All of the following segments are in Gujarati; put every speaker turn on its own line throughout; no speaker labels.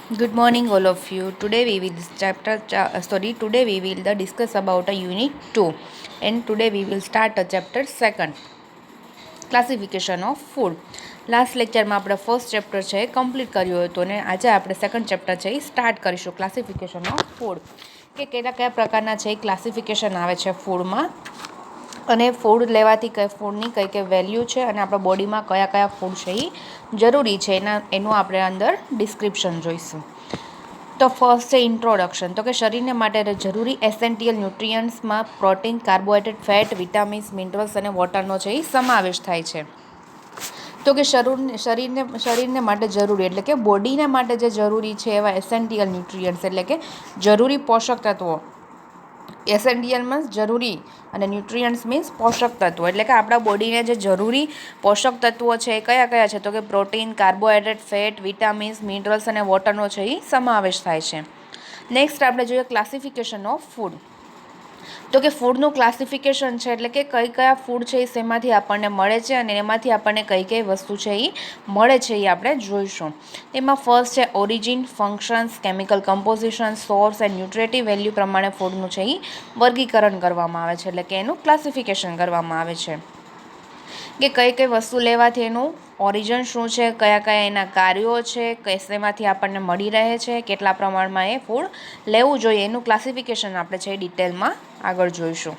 Good morning, all of you. Today we will Today we will discuss about a unit 2, and today we will start a chapter second, classification of food. Last લેક્ચરમાં આપણે ફર્સ્ટ ચેપ્ટર છે એ કમ્પ્લીટ કર્યું હતું અને આજે આપણે સેકન્ડ ચેપ્ટર છે એ સ્ટાર્ટ કરીશું, ક્લાસિફિકેશન ઓફ ફૂડ, કે કયા પ્રકારના છે એ ક્લાસિફિકેશન આવે છે ફૂડમાં, અને ફૂડ લેવાથી ફૂડની કઈ વેલ્યુ છે અને આપણા બોડીમાં કયા ફૂડ છે એ જરૂરી છે એનું આપણે અંદર ડિસ્ક્રિપ્શન જોઈશું. તો ફર્સ્ટ છે ઇન્ટ્રોડક્શન. તો કે શરીરને માટે જરૂરી એસેન્ટિયલ ન્યુટ્રિયન્ટ્સમાં protein, carbohydrate, fat, vitamins, minerals અને વોટરનો છે એ સમાવેશ થાય છે. તો કે શરીરને માટે જરૂરી એટલે કે બોડીને માટે જે જરૂરી છે એવા એસેન્ટિયલ ન્યુટ્રિયન્ટ્સ એટલે કે જરૂરી પોષક તત્વો. એસેન્ટિયલ મીન્સ જરૂરી અને ન્યુટ્રિયન્ટ્સ મીન્સ પોષક તત્વો, એટલે કે આપણા બોડીને જે જરૂરી પોષક તત્વો છે એ કયા છે? તો કે protein, carbohydrate, fat, vitamins, minerals અને વોટરનો છે એ સમાવેશ થાય છે. નેક્સ્ટ આપણે જોઈએ ક્લાસિફિકેશન ઓફ ફૂડ. તો કે ફૂડનું ક્લાસિફિકેશન છે એટલે કે કયા ફૂડ છે એ શેમાંથી આપણને મળે છે અને એમાંથી આપણને કઈ વસ્તુ છે એ મળે છે એ આપણે જોઈશું. એમાં ફર્સ્ટ છે origin, functions, chemical composition, source and nutritive value પ્રમાણે ફૂડનું છે એ વર્ગીકરણ કરવામાં આવે છે, એટલે કે એનું ક્લાસિફિકેશન કરવામાં આવે છે કે કઈ વસ્તુ લેવાથી એનું ઓરિજિન શું છે, કયા એના કાર્યો છે, શેમાંથી આપણને મળી રહે છે, કેટલા પ્રમાણમાં એ ફૂડ લેવું જોઈએ, એનું ક્લાસિફિકેશન આપણે છે ડિટેલમાં આગળ જોઈશું.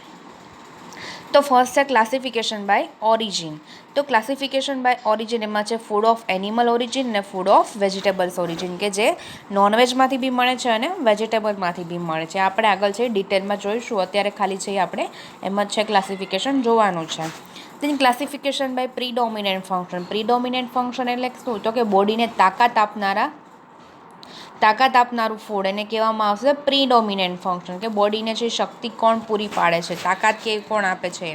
તો ફર્સ્ટ છે ક્લાસિફિકેશન બાય ઓરિજિન. તો ક્લાસિફિકેશન બાય ઓરિજિન એમાં છે ફૂડ ઓફ એનિમલ ઓરિજિન અને ફૂડ ઓફ વેજીટેબલ્સ ઓરિજિન, કે જે નોનવેજમાંથી બી મળે છે અને વેજીટેબલમાંથી બી મળે છે. આપણે આગળ છે ડિટેલમાં જોઈશું, અત્યારે ખાલી છે આપણે એમ જ છે ક્લાસિફિકેશન જોવાનું છે. તેની classification by predominant function. પ્રીડોમિનન્ટ function એટલે શું? તો કે બોડીને તાકાત આપનારું ફૂડ એને કહેવામાં આવશે પ્રીડોમિનન્ટ ફંક્શન, કે બોડીને જે શક્તિ કોણ પૂરી પાડે છે, તાકાત કે કોણ આપે છે.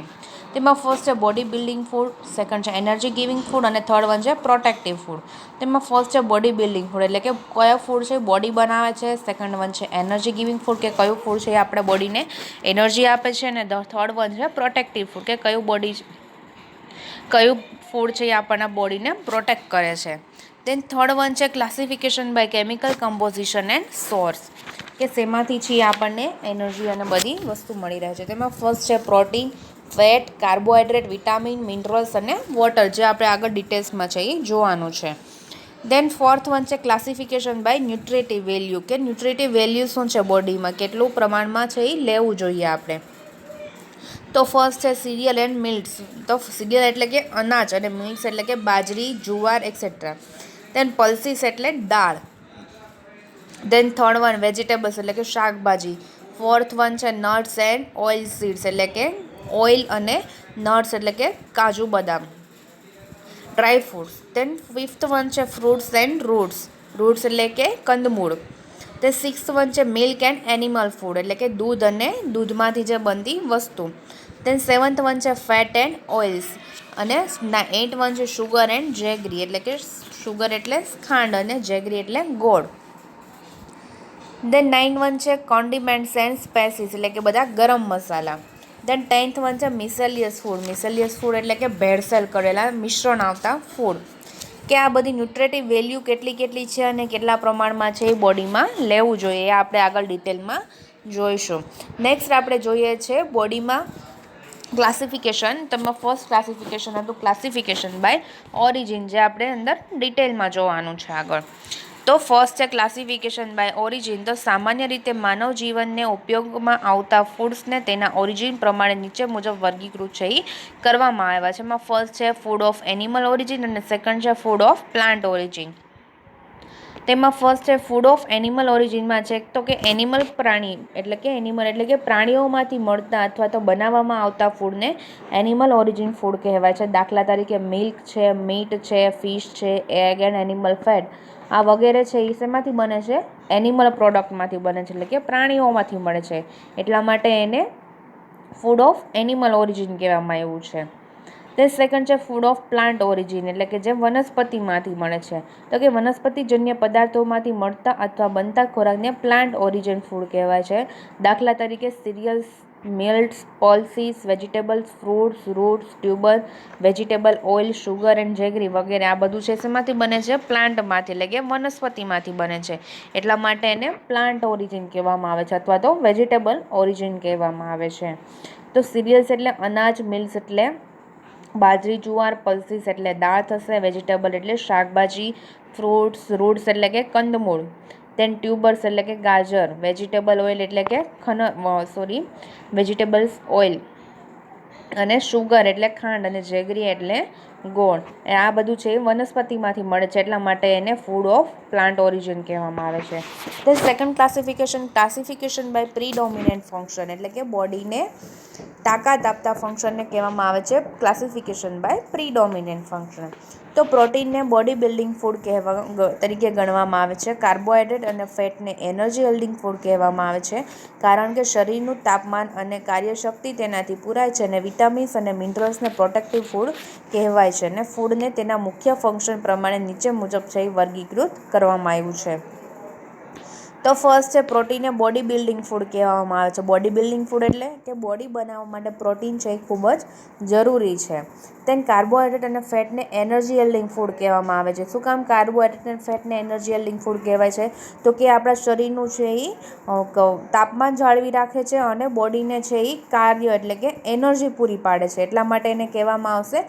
તેમાં ફર્સ્ટ છે બોડી બિલ્ડિંગ ફૂડ, સેકન્ડ છે એનર્જી ગિવિંગ ફૂડ અને થર્ડ વન છે પ્રોટેક્ટિવ ફૂડ. તેમાં ફર્સ્ટ છે બોડી બિલ્ડિંગ ફૂડ એટલે કે કયો ફૂડ છે બોડી બનાવે છે, સેકન્ડ વન છે એનર્જી ગિવિંગ ફૂડ કે કયું ફૂડ છે એ આપણે બોડીને એનર્જી આપે છે, અને થર્ડ વન છે પ્રોટેક્ટિવ ફૂડ કે કયું ફૂડ છે એ આપણના બોડીને પ્રોટેક્ટ કરે છે. દેન થર્ડ વન છે classification by chemical composition and source, કે શેમાંથી છે આપણને એનર્જી અને બધી વસ્તુ મળી રહે છે. તેમાં ફર્સ્ટ છે protein, fat, carbohydrate, vitamin, minerals અને વોટર, જે આપણે આગળ ડિટેલ્સમાં છે એ જોવાનું છે. દેન ફોર્થ વન છે ક્લાસિફિકેશન બાય ન્યુટ્રિટિવ વેલ્યુ, કે ન્યુટ્રિટિવ વેલ્યુ શું છે બોડીમાં, કેટલું પ્રમાણમાં છે એ લેવું જોઈએ આપણે. તો ફર્સ્ટ છે સિરિયલ એન્ડ મિલ્ટ્સ. તો સિરિયલ એટલે કે અનાજ અને મિલ્ટ્સ એટલે કે બાજરી, જુવાર એક્સેટ્રા. દેન પલ્સીસ એટલે દાળ. દેન થર્ડ વન વેજીટેબલ્સ એટલે કે શાકભાજી. ફોર્થ વન છે નટ્સ એન્ડ ઓઇલ સીડ્સ એટલે કે ઓઇલ અને નટ્સ એટલે કે કાજુ બદામ, ડ્રાય ફ્રૂટ્સ. દેન ફિફ્થ વન છે ફ્રૂટ્સ એન્ડ રૂટ્સ એટલે કે કંદમૂળ. તે સિક્સ્થ વન છે મિલ્ક એન્ડ એનિમલ ફૂડ એટલે કે દૂધ અને દૂધમાંથી જે બનતી વસ્તુ. દેન સેવન્થ વન છે ફેટ એન્ડ ઓઇલ્સ, અને એઇટ વન છે શુગર એન્ડ જેગરી એટલે કે શુગર એટલે ખાંડ અને જેગરી એટલે ગોળ. દેન 9 વન છે કોન્ડિમેન્ટ્સ એન્ડ સ્પાઇસીસ એટલે કે બધા ગરમ મસાલા. દેન 10th વન છે મિસેલિયસ ફૂડ એટલે કે ભેળસેળ કરેલા મિશ્રણ આવતા ફૂડ, કે આ બધી ન્યુટ્રિટિવ વેલ્યુ કેટલી છે અને કેટલા પ્રમાણમાં છે એ બોડીમાં લેવું જોઈએ, એ આપણે આગળ ડિટેલમાં જોઈશું. નેક્સ્ટ આપણે જોઈએ છે બોડીમાં ક્લાસિફિકેશન. તેમાં ફર્સ્ટ ક્લાસિફિકેશન હતું ક્લાસિફિકેશન બાય ઓરિજિન, જે આપણે અંદર ડિટેલમાં જોવાનું છે આગળ. તો ફર્સ્ટ છે ક્લાસિફિકેશન બાય ઓરિજિન. તો સામાન્ય રીતે માનવ જીવનને ઉપયોગમાં આવતા ફૂડ્સને તેના ઓરિજિન પ્રમાણે નીચે મુજબ વર્ગીકૃત છે એ કરવામાં આવ્યા છે. એમાં ફર્સ્ટ છે ફૂડ ઓફ એનિમલ ઓરિજિન અને સેકન્ડ છે ફૂડ ઓફ પ્લાન્ટ ઓરિજિન. તેમાં ફર્સ્ટ છે ફૂડ ઓફ એનિમલ ઓરિજિનમાં છે તો કે પ્રાણી એટલે કે પ્રાણીઓમાંથી મળતા અથવા તો બનાવવામાં આવતા ફૂડને એનિમલ ઓરિજિન ફૂડ કહેવાય છે. દાખલા તરીકે મિલ્ક છે, મીટ છે, ફિશ છે, એગ એન્ડ એનિમલ ફેટ, આ વગેરે છે એ શેમાંથી બને છે? એનિમલ પ્રોડક્ટમાંથી બને છે, એટલે કે પ્રાણીઓમાંથી મળે છે, એટલા માટે એને ફૂડ ઓફ એનિમલ ઓરિજિન કહેવામાં આવ્યું છે. તે સેકન્ડ છે ફૂડ ઓફ પ્લાન્ટ ઓરિજિન એટલે કે જે વનસ્પતિમાંથી મળે છે, તો કે વનસ્પતિજન્ય પદાર્થોમાંથી મળતા અથવા બનતા ખોરાકને પ્લાન્ટ ઓરિજિન ફૂડ કહેવાય છે. દાખલા તરીકે cereals, millets, pulses, vegetables, fruits, roots, tuber, vegetable oil, sugar and jaggery વગેરે આ બધું છે શેમાંથી બને છે? પ્લાન્ટમાંથી, એટલે કે વનસ્પતિમાંથી બને છે. એટલા માટે એને પ્લાન્ટ ઓરિજિન કહેવામાં આવે છે અથવા તો વેજીટેબલ ઓરિજિન કહેવામાં આવે છે. તો સિરિયલ્સ એટલે અનાજ, મિલ્સ એટલે બાજરી, જુવાર, પલ્સીસ એટલે દાળ થશે, વેજીટેબલ એટલે શાકભાજી, ફ્રૂટ્સ, રૂટ્સ એટલે કે કંદમૂળ, દેન ટ્યુબર્સ એટલે કે ગાજર, વેજીટેબલ ઓઇલ એટલે કે વેજીટેબલ્સ ઓઇલ, અને શુગર એટલે ખાંડ, અને જેગરી એટલે ગોળ. આ બધું છે એ વનસ્પતિમાંથી મળે છે એટલા માટે એને ફૂડ ઓફ પ્લાન્ટ ઓરિજિન કહેવામાં આવે છે. The second classification by predominant function, એટલે કે બોડીને તાકાત આપતા ફંક્શનને કહેવામાં આવે છે ક્લાસિફિકેશન બાય પ્રીડોમિનન્ટ ફંક્શન. તો પ્રોટીનને બોડી બિલ્ડિંગ ફૂડ તરીકે ગણવામાં આવે છે. કાર્બોહાઈડ્રેટ અને ફેટને એનર્જી હોલ્ડિંગ ફૂડ કહેવામાં આવે છે, કારણ કે શરીરનું તાપમાન અને કાર્યશક્તિ તેનાથી પૂરાય છે, અને વિટામિન્સ અને મિનરલ્સને પ્રોટેક્ટિવ ફૂડ કહેવાય છે. અને ફૂડને તેના મુખ્ય ફંક્શન પ્રમાણે નીચે મુજબ છે વર્ગીકૃત કરવામાં આવ્યું છે. તો ફર્સ્ટ છે પ્રોટીનને બોડી બિલ્ડિંગ ફૂડ કહેવામાં આવે છે. બોડી બિલ્ડિંગ ફૂડ એટલે કે બોડી બનાવવા માટે પ્રોટીન છે એ ખૂબ જ જરૂરી છે. તેન કાર્બોહાઈડ્રેટ અને ફેટને એનર્જી હોલ્ડિંગ ફૂડ કહેવામાં આવે છે. શું કામ કાર્બોહાઈડ્રેટ અને ફેટને એનર્જી હોલ્ડિંગ ફૂડ કહેવાય છે? તો કે આપણા શરીરનું છે એ તાપમાન જાળવી રાખે છે અને બોડીને છે એ કાર્ય એટલે કે એનર્જી પૂરી પાડે છે. એટલા માટે એને કહેવામાં આવશે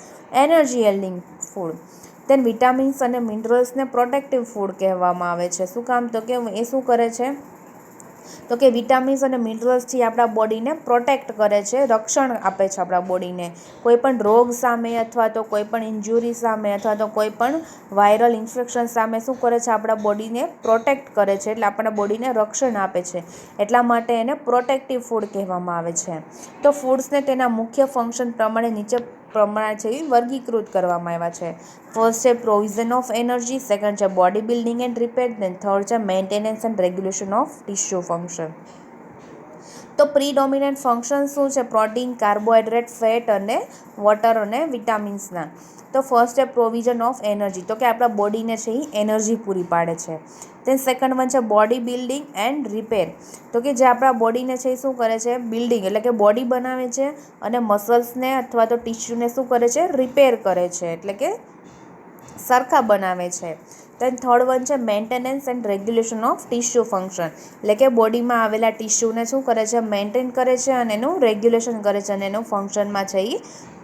એનર્જી હોલ્ડિંગ ફૂડ. તેન વિટામિન્સ અને મિનરલ્સને પ્રોટેક્ટિવ ફૂડ કહેવામાં આવે છે. શું કામ? તો કે એ શું કરે છે? તો કે વિટામિન્સ અને મિનરલ્સથી આપણા બોડીને પ્રોટેક્ટ કરે છે, રક્ષણ આપે છે આપણા બોડીને કોઈપણ રોગ સામે, અથવા તો કોઈપણ ઇન્જુરી સામે, અથવા તો કોઈપણ વાયરલ ઇન્ફેક્શન સામે શું કરે છે? આપણા બોડીને પ્રોટેક્ટ કરે છે, એટલે આપણા બોડીને રક્ષણ આપે છે. એટલા માટે એને પ્રોટેક્ટિવ ફૂડ કહેવામાં આવે છે. તો ફૂડ્સને તેના મુખ્ય ફંક્શન પ્રમાણે નીચે પ્રમાણે છે વર્ગીકૃત કરવામાં આવ્યા છે. ફર્સ્ટ છે પ્રોવિઝન ઓફ એનર્જી, સેકન્ડ છે body building and repair, then third છે maintenance and regulation of tissue function. તો પ્રીડોમિનન્ટ ફંક્શન શું છે? પ્રોટીન, કાર્બોહાઈડ્રેટ, ફેટ અને વોટર અને વિટામિન્સના. તો ફર્સ્ટ છે પ્રોવિઝન ઓફ એનર્જી, તો કે આપણા બોડીને છે એ એનર્જી પૂરી પાડે છે. દેન સેકન્ડ વન છે બોડી બિલ્ડિંગ એન્ડ રિપેર, તો કે જે આપણા બોડીને છે એ શું કરે છે? બિલ્ડિંગ એટલે કે બોડી બનાવે છે, અને મસલ્સને અથવા તો ટિશ્યુને શું કરે છે? રિપેર કરે છે, એટલે કે સરખા બનાવે છે. દેન થર્ડ વન છે maintenance and regulation of tissue function, એટલે કે બોડીમાં આવેલા ટિશ્યુને શું કરે છે? મેન્ટેન કરે છે અને એનું રેગ્યુલેશન કરે છે, અને એનું ફંક્શનમાં છે એ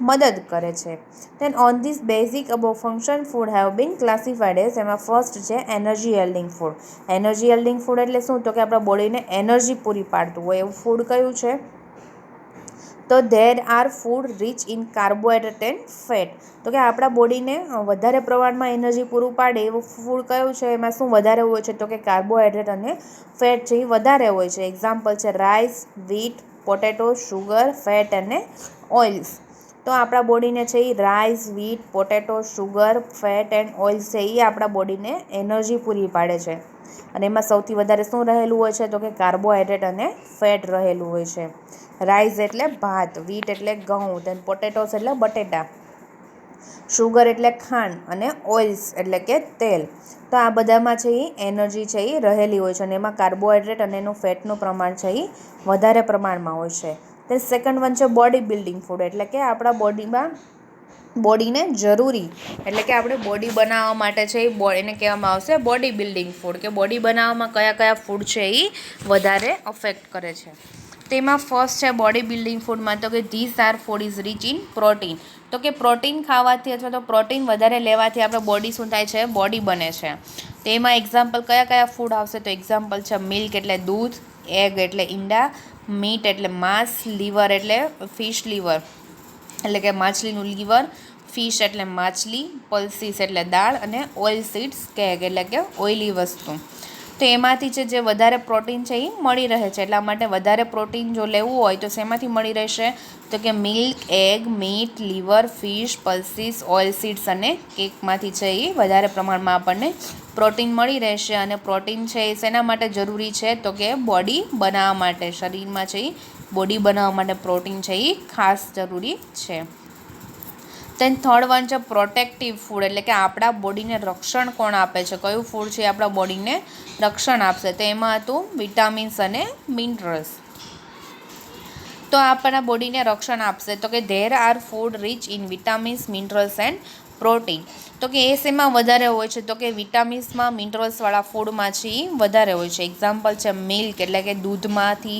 મદદ કરે છે. Then on this basic above function food have been classified as, એમાં ફર્સ્ટ છે energy holding food. Energy holding food એટલે શું? તો કે આપણા બોડીને એનર્જી પૂરી પાડતું હોય એવું ફૂડ કયું છે? તો there are food rich in carbohydrate and fat, તો કે આપણા બોડીને વધારે પ્રમાણમાં એનર્જી પૂરું પાડે એવું ફૂડ કયું છે? એમાં શું વધારે હોય છે? તો કે કાર્બોહાઈડ્રેટ અને ફેટ છે એ વધારે હોય છે. એક્ઝામ્પલ છે rice, wheat, potato, sugar, fat અને ઓઇલ્સ. તો આપણા બોડીને છે એ rice, wheat, potato, sugar, fat and oils છે એ આપણા બોડીને એનર્જી પૂરી પાડે છે. અને એમાં સૌથી વધારે શું રહેલું હોય છે? તો કે કાર્બોહાઈડ્રેટ અને ફેટ રહેલું હોય છે. રાઈસ એટલે ભાત, વ્હીટ એટલે ઘઉં, દેન પોટેટોસ એટલે બટેટા, શુગર એટલે ખાંડ, અને ઓઇલ્સ એટલે કે તેલ. તો આ બધામાં છે એ એનર્જી છે એ રહેલી હોય છે, અને એમાં કાર્બોહાઈડ્રેટ અને એનું ફેટનું પ્રમાણ છે એ વધારે પ્રમાણમાં હોય છે. તે સેકન્ડ વન છે બોડી બિલ્ડિંગ ફૂડ, એટલે કે આપણા બોડીને જરૂરી, એટલે કે આપણે બોડી બનાવવા માટે છે એ એને કહેવામાં આવશે બોડી બિલ્ડિંગ ફૂડ, કે બોડી બનાવવામાં કયા કયા ફૂડ છે એ વધારે અફેક્ટ કરે છે. તેમાં ફર્સ્ટ છે બોડી બિલ્ડિંગ ફૂડમાં, તો કે this are food is rich in protein, તો કે પ્રોટીન ખાવાથી અથવા તો પ્રોટીન વધારે લેવાથી આપણે બોડી શું થાય છે? બોડી બને છે. તેમાં એક્ઝામ્પલ કયા કયા ફૂડ આવશે? તો એક્ઝામ્પલ છે મિલ્ક એટલે દૂધ, એગ એટલે ઈંડા, મીટ એટલે માંસ, લીવર એટલે ફિશ લીવર એટલે કે માછલીનું લીવર, ફિશ એટલે માછલી, પલ્સીસ એટલે દાળ, અને ઓઇલ સીડ્સ કેક એટલે કે ઓઇલી વસ્તુ. તો એમાંથી છે જે વધારે પ્રોટીન છે એ મળી રહે છે. એટલા માટે વધારે પ્રોટીન જો લેવું હોય તો શેમાંથી મળી રહેશે? તો કે milk, egg, meat, liver, fish, pulses, oil seeds અને કેકમાંથી છે એ વધારે પ્રમાણમાં આપણને પ્રોટીન મળી રહેશે. અને પ્રોટીન છે એ શેના માટે જરૂરી છે? તો કે બોડી બનાવવા માટે, શરીરમાં છે એ બોડી બનાવવા માટે પ્રોટીન છે એ ખાસ જરૂરી છે. દેન થર્ડ વન છે પ્રોટેક્ટિવ ફૂડ, એટલે કે આપણા બોડીને રક્ષણ કોણ આપે છે? કયું ફૂડ છે આપણા બોડીને રક્ષણ આપશે? તો એમાં હતું વિટામિન્સ અને મિનરલ્સ. તો આપણા બોડીને રક્ષણ આપશે. તો કે there are food rich in vitamins, minerals and protein. તો કે એ શેમાં વધારે હોય છે? તો કે વિટામિન્સમાં, મિનરલ્સવાળા ફૂડમાં છે એ વધારે હોય છે. એક્ઝામ્પલ છે મિલ્ક એટલે કે દૂધમાંથી,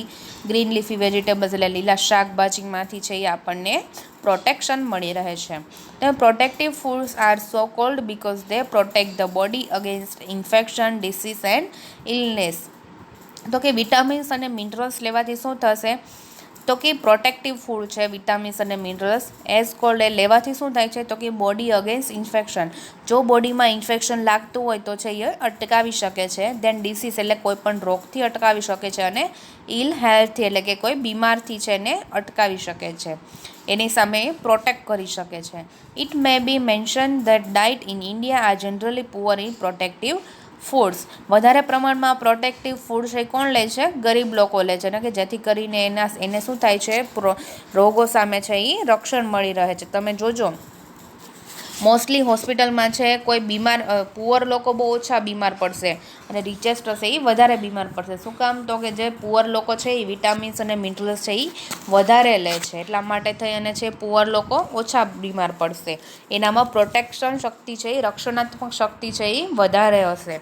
ગ્રીન લીફી વેજીટેબલ્સ એટલે લીલા શાકભાજીમાંથી છે એ આપણને પ્રોટેક્શન મળી રહે છે. તો protective foods are so cold because they protect the body against infection, disease and illness. તો કે વિટામિન્સ અને મિનરલ્સ લેવાથી શું થશે? તો કે પ્રોટેક્ટિવ ફૂડ છે વિટામિન્સ અને મિનરલ્સ. એઝ કોલ્ડ એ લેવાથી શું થાય છે? તો કે બોડી અગેન્સ્ટ ઇન્ફેક્શન. જો બોડીમાં ઇન્ફેક્શન લાગતું હોય તો છે એ અટકાવી શકે છે. દેન ડિસીઝ એટલે કોઈ પણ રોગથી અટકાવી શકે છે. અને ઇલ હેલ્થથી એટલે કે કોઈ બીમારથી છે એને અટકાવી શકે છે, એની સામે પ્રોટેક્ટ કરી શકે છે. It may be mention that diet in India are generally poor in protective foods. વધારે પ્રમાણમાં પ્રોટેક્ટિવ ફૂડ છે કોણ લે છે? ગરીબ લોકો લે છે ને, કે જેથી કરીને એને શું થાય છે? રોગો સામે છે એ રક્ષણ મળી રહે છે. તમે જોજો મોસ્ટલી હોસ્પિટલમાં છે કોઈ બીમાર, પુઅર લોકો બહુ ઓછા બીમાર પડશે અને રિચેસ્ટ હશે એ વધારે બીમાર પડશે. શું કામ? તો કે જે પુઅર લોકો છે એ વિટામિન્સ અને મિનરલ્સ છે એ વધારે લે છે, એટલા માટે થઈ અને છે પુઅર લોકો ઓછા બીમાર પડશે. એનામાં પ્રોટેક્શન શક્તિ છે એ રક્ષણાત્મક શક્તિ છે એ વધારે હશે,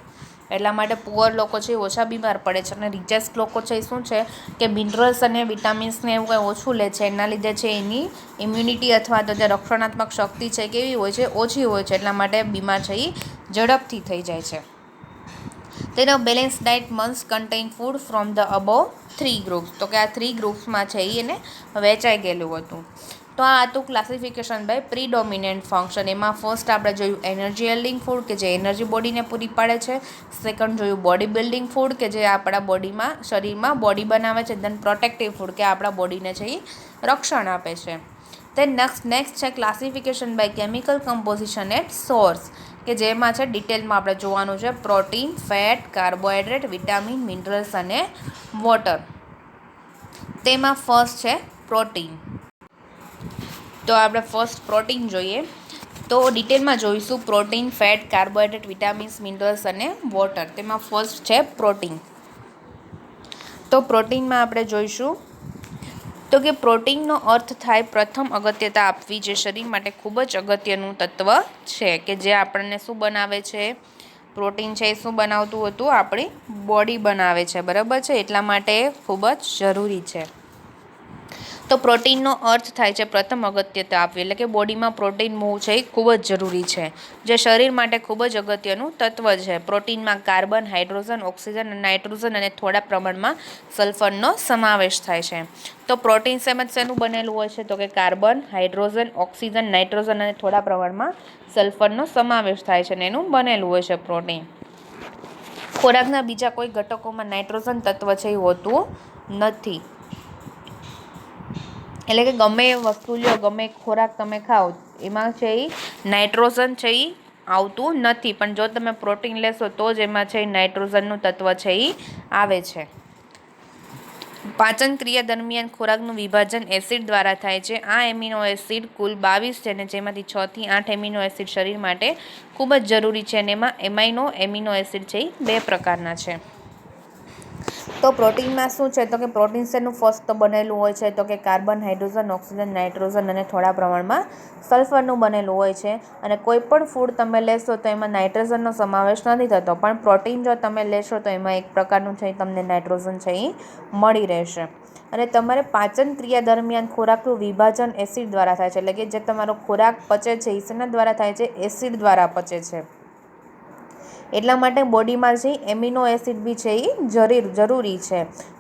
એટલા માટે પુઅર લોકો છે એ ઓછા બીમાર પડે છે. અને રિચેસ્ટ લોકો છે એ શું છે કે મિનરલ્સ અને વિટામિન્સને એવું કંઈ ઓછું લે છે, એના લીધે છે એની ઇમ્યુનિટી અથવા તો જે રક્ષણાત્મક શક્તિ છે કેવી હોય છે? ઓછી હોય છે, એટલા માટે બીમાર છે એ ઝડપથી થઈ જાય છે. તેનો balance diet must contain food from the above 3 groups. તો કે આ 3 ગ્રુપ્સમાં છે એ એને વહેંચાઈ ગયેલું હતું. તો આ હતું ક્લાસિફિકેશન બાય પ્રીડોમિનન્ટ ફંક્શન. એમાં ફર્સ્ટ આપણે જોયું એનર્જી યીલ્ડિંગ ફૂડ કે જે એનર્જી બોડીને પૂરી પાડે છે. સેકન્ડ જોયું બોડી બિલ્ડિંગ ફૂડ કે જે આપણા બોડીમાં, શરીરમાં બોડી બનાવે છે. દેન પ્રોટેક્ટિવ ફૂડ કે આપણા બોડીને છે એ રક્ષણ આપે છે. દેન નેક્સ્ટ છે classification by chemical composition at source, કે જેમાં છે ડિટેલમાં આપણે જોવાનું છે protein, fat, carbohydrate, vitamin, minerals અને વોટર. તેમાં ફર્સ્ટ છે પ્રોટીન. તો આપણે ફર્સ્ટ પ્રોટીન જોઈએ. તો ડિટેલમાં જોઈશું protein, fat, carbohydrate, vitamins, minerals અને વોટર. તેમાં ફર્સ્ટ છે પ્રોટીન. તો પ્રોટીનમાં આપણે જોઈશું તો કે પ્રોટીનનો અર્થ થાય પ્રથમ અગત્યતા આપવી, જે શરીર માટે ખૂબ જ અગત્યનું તત્વ છે, કે જે આપણને શું બનાવે છે? પ્રોટીન છે એ શું બનાવતું હતું? આપણી બોડી બનાવે છે, બરાબર છે, એટલા માટે ખૂબ જ જરૂરી છે. તો પ્રોટીનનો અર્થ થાય છે પ્રથમ અગત્યતા આપવી, એટલે કે બોડીમાં પ્રોટીન હોવું છે એ ખૂબ જ જરૂરી છે, જે શરીર માટે ખૂબ જ અગત્યનું તત્વ છે. પ્રોટીનમાં કાર્બન, હાઇડ્રોજન, ઓક્સિજન અને નાઇટ્રોજન અને થોડા પ્રમાણમાં સલ્ફરનો સમાવેશ થાય છે. તો પ્રોટીન શેનું બનેલું હોય છે? તો કે કાર્બન, હાઇડ્રોજન, ઓક્સિજન, નાઇટ્રોજન અને થોડા પ્રમાણમાં સલ્ફરનો સમાવેશ થાય છે અને એનું બનેલું હોય છે પ્રોટીન. ખોરાકના બીજા કોઈ ઘટકોમાં નાઇટ્રોજન તત્વ છે એ હોતું નથી. એટલે કે ગમે એ વસ્તુ લો, ગમે ખોરાક તમે ખાઓ, એમાં છે એ નાઇટ્રોજન છે એ આવતું નથી, પણ જો તમે પ્રોટીન લેશો તો જ એમાં છે નાઇટ્રોજનનું તત્વ છે એ આવે છે. પાચન ક્રિયા દરમિયાન ખોરાકનું વિભાજન એસિડ દ્વારા થાય છે. આ એમિનો એસિડ કુલ 22 છે, અને જેમાંથી 6 થી 8 એમિનો એસિડ શરીર માટે ખૂબ જ જરૂરી છે, અને એમાં એમિનો એસિડ છે એ 2 પ્રકારના છે. તો પ્રોટીનમાં શું છે? તો કે પ્રોટીન શેનું ફર્સ્ટ તો બનેલું હોય છે? તો કે કાર્બન, હાઇડ્રોજન, ઓક્સિજન, નાઇટ્રોજન અને થોડા પ્રમાણમાં સલ્ફરનું બનેલું હોય છે. અને કોઈ પણ ફૂડ તમે લેશો તો એમાં નાઇટ્રોજનનો સમાવેશ નથી થતો, પણ પ્રોટીન જો તમે લેશો તો એમાં એક પ્રકારનું છે તમને નાઇટ્રોજન છે એ મળી રહેશે. અને તમારે પાચન ક્રિયા દરમિયાન ખોરાકનું વિભાજન એસિડ દ્વારા થાય છે, એટલે કે જે તમારો ખોરાક પચે છે એ શેના દ્વારા થાય છે? એસિડ દ્વારા પચે છે. એટલા માટે બોડીમાં છે એમિનો એસિડ બી છે એ જરૂરી છે.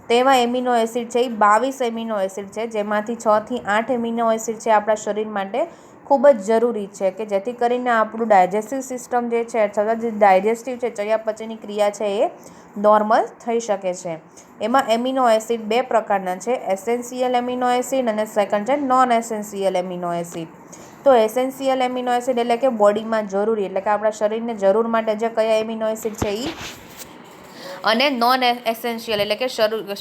તેવા એમિનો એસિડ છે એ 22 એમિનો એસિડ છે, જેમાંથી 6 થી 8 એમિનો એસિડ છે આપણા શરીર માટે ખૂબ જ જરૂરી છે, કે જેથી કરીને આપણું ડાયજેસ્ટિવ સિસ્ટમ જે છે, અથવા જે ડાયજેસ્ટિવ છે, ચયાપચયની ક્રિયા છે એ નોર્મલ થઈ શકે છે. એમાં એમિનો એસિડ 2 પ્રકારના છે, એસેન્શિયલ એમિનો એસિડ અને સેકન્ડ છે નોન એસેન્શિયલ એમિનો એસિડ. તો એસેન્શિયલ એમિનો એસિડ એટલે કે બોડીમાં જરૂરી, એટલે કે આપણા શરીરને જરૂર માટે જે કયા એમિનો એસિડ છે એ, અને નોન એસેન્શિયલ એટલે કે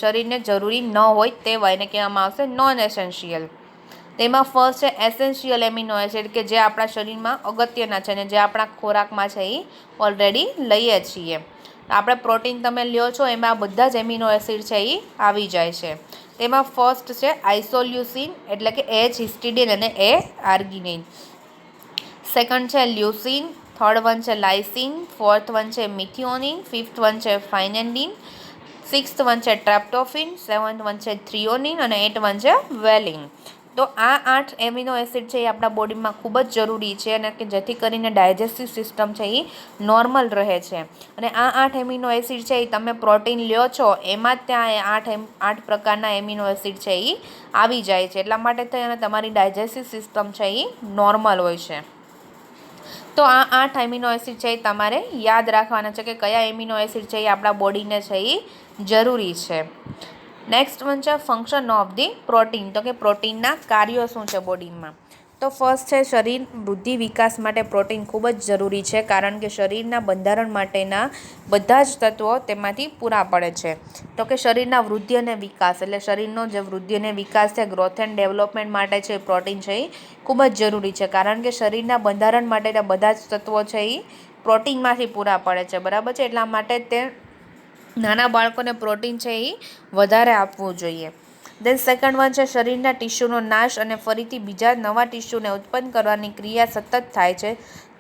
શરીરને જરૂરી ન હોય તેવા, એને કહેવામાં આવશે નોન એસેન્શિયલ. તેમાં ફર્સ્ટ છે એસેન્શિયલ એમિનો એસિડ, કે જે આપણા શરીરમાં અગત્યના છે અને જે આપણા ખોરાકમાં છે એ ઓલરેડી લઈએ છીએ. આપણે પ્રોટીન તમે લ્યો છો એમાં બધા જ એમિનો એસિડ છે એ આવી જાય છે. એમાં ફર્સ્ટ છે આઇસોલ્યુસિન એટલે કે H હિસ્ટિડિન અને A આર્ગિનિન. સેકન્ડ છે લ્યુસિન, થર્ડ વન છે લાઇસિન, ફોર્થ વન છે મિથિયોનિન, ફિફ્થ વન છે ફાઇનેન્ડિન, સિક્સ્થ વન છે ટ્રાપ્ટોફિન, સેવન્થ વન છે થ્રિયોનિન અને 8th વન છે વેલિન. તો આ 8 એમિનો એસિડ છે એ આપણા બોડીમાં ખૂબ જ જરૂરી છે અને કે જેથી કરીને ડાયજેસ્ટિવ સિસ્ટમ છે એ નોર્મલ રહે છે. અને આ 8 એમિનો એસિડ છે એ તમે પ્રોટીન લ્યો છો એમાં જ ત્યાં 8 પ્રકારના એમિનો એસિડ છે એ આવી જાય છે. એટલા માટે થઈને તમારી ડાયજેસ્ટિવ સિસ્ટમ છે એ નોર્મલ હોય છે. તો આ 8 એમિનો એસિડ છે એ તમારે યાદ રાખવાના છે કે કયા એમિનો એસિડ છે એ આપણા બોડીને છે એ જરૂરી છે. નેક્સ્ટ વન છે ફંક્શન ઓફ ધી પ્રોટીન, તો કે પ્રોટીનના કાર્યો શું છે બોડીમાં. તો ફર્સ્ટ છે શરીર વૃદ્ધિ વિકાસ માટે પ્રોટીન ખૂબ જ જરૂરી છે, કારણ કે શરીરના બંધારણ માટેના બધા જ તત્વો તેમાંથી પૂરા પડે છે. તો કે શરીરના વૃદ્ધિ અને વિકાસ એટલે શરીરનો જે વૃદ્ધિ અને વિકાસ છે, ગ્રોથ એન્ડ ડેવલપમેન્ટ માટે છે પ્રોટીન છે એ ખૂબ જ જરૂરી છે, કારણ કે શરીરના બંધારણ માટેના બધા જ તત્વો છે એ પ્રોટીનમાંથી પૂરા પડે છે. બરાબર છે. એટલા માટે તે નાના બાળકોને પ્રોટીન છે એ વધારે આપવું જોઈએ. દેન સેકન્ડ વન છે શરીરના ટિશ્યુનો નાશ અને ફરીથી બીજા નવા ટિશ્યુને ઉત્પન્ન કરવાની ક્રિયા સતત થાય છે,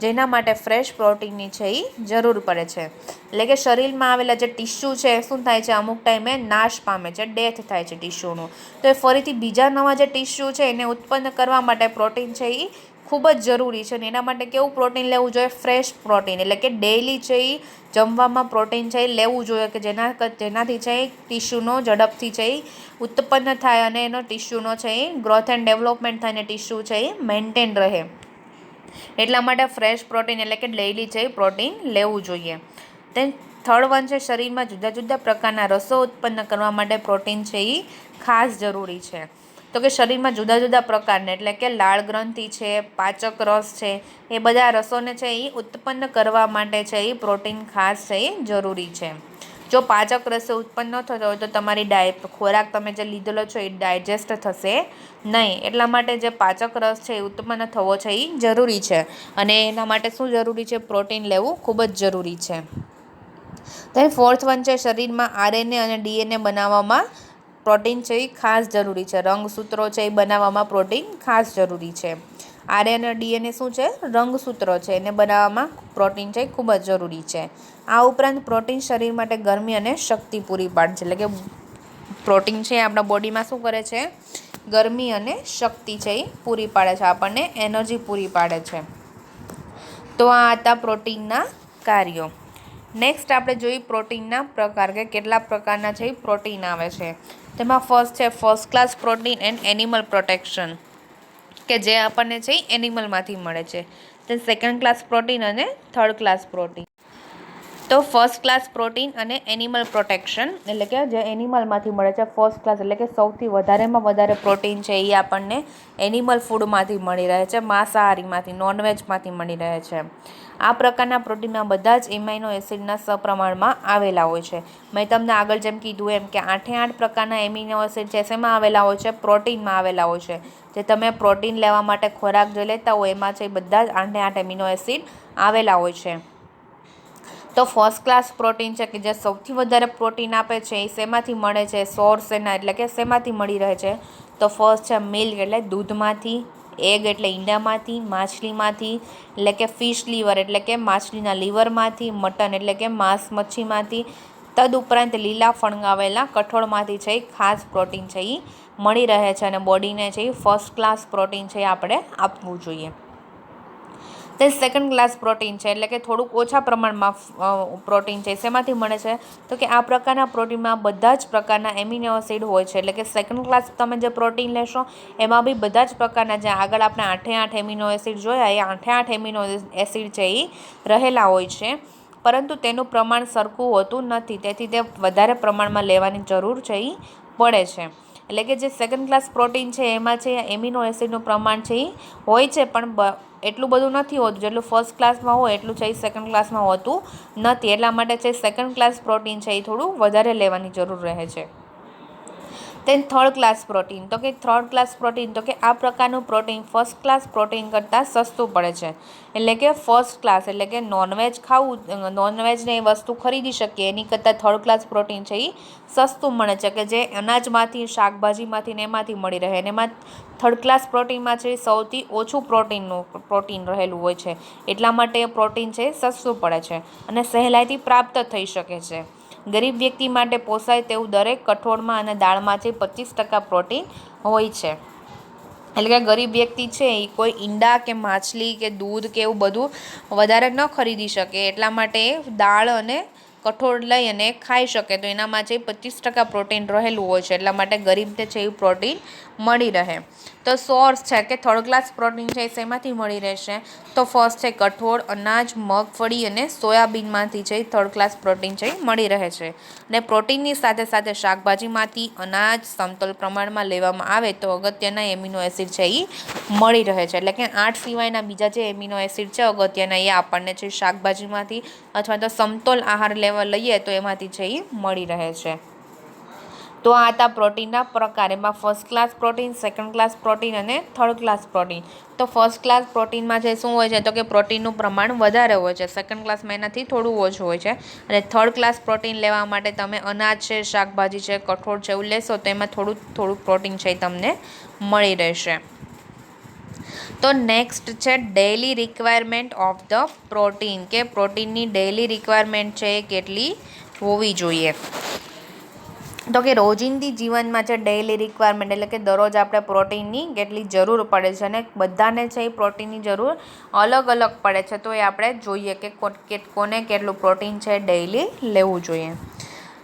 જેના માટે ફ્રેશ પ્રોટીનની છે એ જરૂર પડે છે. એટલે કે શરીરમાં આવેલા જે ટિશ્યુ છે એ શું થાય છે, અમુક ટાઈમે નાશ પામે છે, ડેથ થાય છે ટિશ્યુનું. તો એ ફરીથી બીજા નવા જે ટિશ્યુ છે એને ઉત્પન્ન કરવા માટે પ્રોટીન છે એ ખૂબ જ જરૂરી છે. અને એના માટે કેવું પ્રોટીન લેવું જોઈએ, ફ્રેશ પ્રોટીન. એટલે કે ડેઇલી છે એ જમવામાં પ્રોટીન છે એ લેવું જોઈએ કે જેનાથી છે એ ટિશ્યુનો ઝડપથી છે એ ઉત્પન્ન થાય અને એનો ટિશ્યુનો છે એ ગ્રોથ એન્ડ ડેવલપમેન્ટ થાય અને ટિશ્યુ છે એ મેન્ટેન રહે. એટલા માટે ફ્રેશ પ્રોટીન એટલે કે ડેઇલી છે એ પ્રોટીન લેવું જોઈએ. દેન થર્ડ વન છે શરીરમાં જુદા જુદા પ્રકારના રસો ઉત્પન્ન કરવા માટે પ્રોટીન છે એ ખાસ જરૂરી છે. તો કે શરીરમાં જુદા જુદા પ્રકારના એટલે કે લાળ ગ્રંથિ છે, પાચક રસ છે, એ બધા રસોને છે એ ઉત્પન્ન કરવા માટે છે એ પ્રોટીન ખાસ છે એ જરૂરી છે. જો પાચક રસ ઉત્પન્ન ન થતો હોય તો તમારી ખોરાક તમે જે લીધેલો છો એ ડાયજેસ્ટ થશે નહીં. એટલા માટે જે પાચક રસ છે એ ઉત્પન્ન થવો છે એ જરૂરી છે. અને એના માટે શું જરૂરી છે, પ્રોટીન લેવું ખૂબ જ જરૂરી છે. then ફોર્થ વન છે શરીરમાં આરએનએ અને ડીએનએ બનાવવામાં પ્રોટીન છે એ ખાસ જરૂરી છે. રંગસૂત્રો છે એ બનાવવામાં પ્રોટીન ખાસ જરૂરી છે. આરએનએ અને ડીએનએ શું છે, રંગસૂત્રો છે, એને બનાવવામાં પ્રોટીન છે ખૂબ જ જરૂરી છે. આ ઉપરાંત પ્રોટીન શરીર માટે ગરમી અને શક્તિ પૂરી પાડે છે. એટલે કે પ્રોટીન છે આપણા બોડીમાં શું કરે છે, ગરમી અને શક્તિ છે એ પૂરી પાડે છે, આપણને એનર્જી પૂરી પાડે છે. તો આ હતા પ્રોટીનના કાર્યો. નેક્સ્ટ આપણે જોઈએ પ્રોટીનના પ્રકાર કે કેટલા પ્રકારના છે એ પ્રોટીન આવે છે. તેમાં ફર્સ્ટ છે first class protein and animal protection, કે જે આપણને છે એ એનિમલમાંથી મળે છે. તે સેકન્ડ ક્લાસ પ્રોટીન અને થર્ડ ક્લાસ પ્રોટીન. તો ફર્સ્ટ ક્લાસ પ્રોટીન અને એનિમલ પ્રોટેક્શન એટલે કે જે એનિમલમાંથી મળે છે. ફર્સ્ટ ક્લાસ એટલે કે સૌથી વધારેમાં વધારે પ્રોટીન છે એ આપણને એનિમલ ફૂડમાંથી મળી રહે છે, માંસાહારીમાંથી, નોનવેજમાંથી મળી રહે છે. આ પ્રકારના પ્રોટીનમાં બધા જ એમાઇનો એસિડના સપ્રમાણમાં આવેલા હોય છે. મેં તમને આગળ જેમ કીધું એમ કે 8 પ્રકારના એમિનો એસિડ છે શેમાં આવેલા હોય છે, પ્રોટીનમાં આવેલા હોય છે. જે તમે પ્રોટીન લેવા માટે ખોરાક જે લેતા હોય એમાં છે બધા જ 8 એમિનો એસિડ આવેલા હોય છે. તો ફર્સ્ટ ક્લાસ પ્રોટીન છે કે જે સૌથી વધારે પ્રોટીન આપે છે એ શેમાંથી મળે છે, સોર્સ એના એટલે કે શેમાંથી મળી રહે છે. તો ફર્સ્ટ છે મિલ્ક એટલે દૂધમાંથી, એગ એટલે ઈંડામાંથી, માછલીમાંથી એટલે કે ફિશ લીવર એટલે કે માછલીના લીવરમાંથી, મટન એટલે કે માંસ મચ્છીમાંથી, તદુપરાંત લીલા ફણગાવેલા કઠોળમાંથી છે ખાસ પ્રોટીન છે એ મળી રહે છે. અને બોડીને છે એ ફર્સ્ટ ક્લાસ પ્રોટીન છે એ આપણે આપવું જોઈએ. તે સેકન્ડ ક્લાસ પ્રોટીન છે એટલે કે થોડુંક ઓછા પ્રમાણમાં પ્રોટીન છે શેમાંથી મળે છે, તો કે આ પ્રકારના પ્રોટીનમાં બધા જ પ્રકારના એમિનો એસિડ હોય છે. એટલે કે સેકન્ડ ક્લાસ તમે જે પ્રોટીન લેશો એમાં બી બધા જ પ્રકારના જે આગળ આપણે 8 એમિનો એસિડ જોયા એ 8 એમિનો એસિડ છે એ રહેલા હોય છે, પરંતુ તેનું પ્રમાણ સરખું હોતું નથી. તેથી તે વધારે પ્રમાણમાં લેવાની જરૂર છે એ પડે છે. એટલે કે જે સેકન્ડ ક્લાસ પ્રોટીન છે એમાં છે એમિનો એસિડનું પ્રમાણ છે એ હોય છે, પણ એટલું બધું નથી હોતું. જેટલું ફર્સ્ટ ક્લાસમાં હોય એટલું છે એ સેકન્ડ ક્લાસમાં હોતું નથી. એટલા માટે છે સેકન્ડ ક્લાસ પ્રોટીન છે એ થોડું વધારે લેવાની જરૂર રહે છે. દેન થર્ડ ક્લાસ પ્રોટીન, તો કે થર્ડ ક્લાસ પ્રોટીન તો કે આ પ્રકારનું પ્રોટીન ફર્સ્ટ ક્લાસ પ્રોટીન કરતાં સસ્તું પડે છે. એટલે કે ફર્સ્ટ ક્લાસ એટલે કે નોનવેજ ખાવું, નોનવેજને એ વસ્તુ ખરીદી શકીએ એની કરતાં થર્ડ ક્લાસ પ્રોટીન છે એ સસ્તું મળે છે, કે જે અનાજમાંથી, શાકભાજીમાંથી ને એમાંથી મળી રહે. અને એમાં થર્ડ ક્લાસ પ્રોટીનમાં છે સૌથી ઓછું પ્રોટીન રહેલું હોય છે, એટલા માટે એ પ્રોટીન છે સસ્તું પડે છે અને સહેલાઈથી પ્રાપ્ત થઈ શકે છે. ગરીબ વ્યક્તિ માટે પોસાય તેવું દરેક કઠોળમાં અને દાળમાંથી 25% પ્રોટીન હોય છે. એટલે કે ગરીબ વ્યક્તિ છે એ કોઈ ઈંડા કે માછલી કે દૂધ કે એવું બધું વધારે ન ખરીદી શકે, એટલા માટે દાળ અને કઠોળ લઈ અને ખાઈ શકે, તો એનામાં જે 25% પ્રોટીન રહેલું હોય છે, એટલા માટે ગરીબને છે એવું પ્રોટીન મળી રહે. તો સોર્સ છે કે થર્ડ ક્લાસ પ્રોટીન છે એ શેમાંથી મળી રહેશે, તો ફર્સ્ટ છે કઠોળ, અનાજ, મગફળી અને સોયાબીનમાંથી છે થર્ડ ક્લાસ પ્રોટીન છે મળી રહે છે. અને પ્રોટીનની સાથે સાથે શાકભાજીમાંથી, અનાજ સમતોલ પ્રમાણમાં લેવામાં આવે તો અગત્યના એમિનો એસિડ છે એ મળી રહે છે. એટલે કે 8 સિવાયના બીજા જે એમિનો એસિડ છે અગત્યના એ આપણને છે શાકભાજીમાંથી અથવા તો સમતોલ આહાર લઈએ તો એમાંથી છે એ મળી રહે છે. તો આ હતા પ્રોટીનના પ્રકાર. એમાં first class protein, second class protein અને થર્ડ ક્લાસ પ્રોટીન. તો ફર્સ્ટ ક્લાસ પ્રોટીનમાં જે શું હોય છે, તો કે પ્રોટીનનું પ્રમાણ વધારે હોય છે, સેકન્ડ ક્લાસમાં એનાથી થોડું ઓછું હોય છે. અને થર્ડ ક્લાસ પ્રોટીન લેવા માટે તમે અનાજ છે, શાકભાજી છે, કઠોળ છે એવું લેશો તો એમાં થોડું પ્રોટીન છે એ તમને મળી રહેશે. તો નેક્સ્ટ છે daily requirement of the protein, કે પ્રોટીનની ડેઇલી રિક્વાયરમેન્ટ છે એ કેટલી હોવી જોઈએ. તો કે રોજિંદી જીવનમાં છે ડેઇલી રિક્વાયરમેન્ટ એટલે કે દરરોજ આપણે પ્રોટીનની કેટલી જરૂર પડે છે, અને બધાને છે એ પ્રોટીનની જરૂર અલગ અલગ પડે છે. તો એ આપણે જોઈએ કે કોને કેટલું પ્રોટીન છે ડેઇલી લેવું જોઈએ.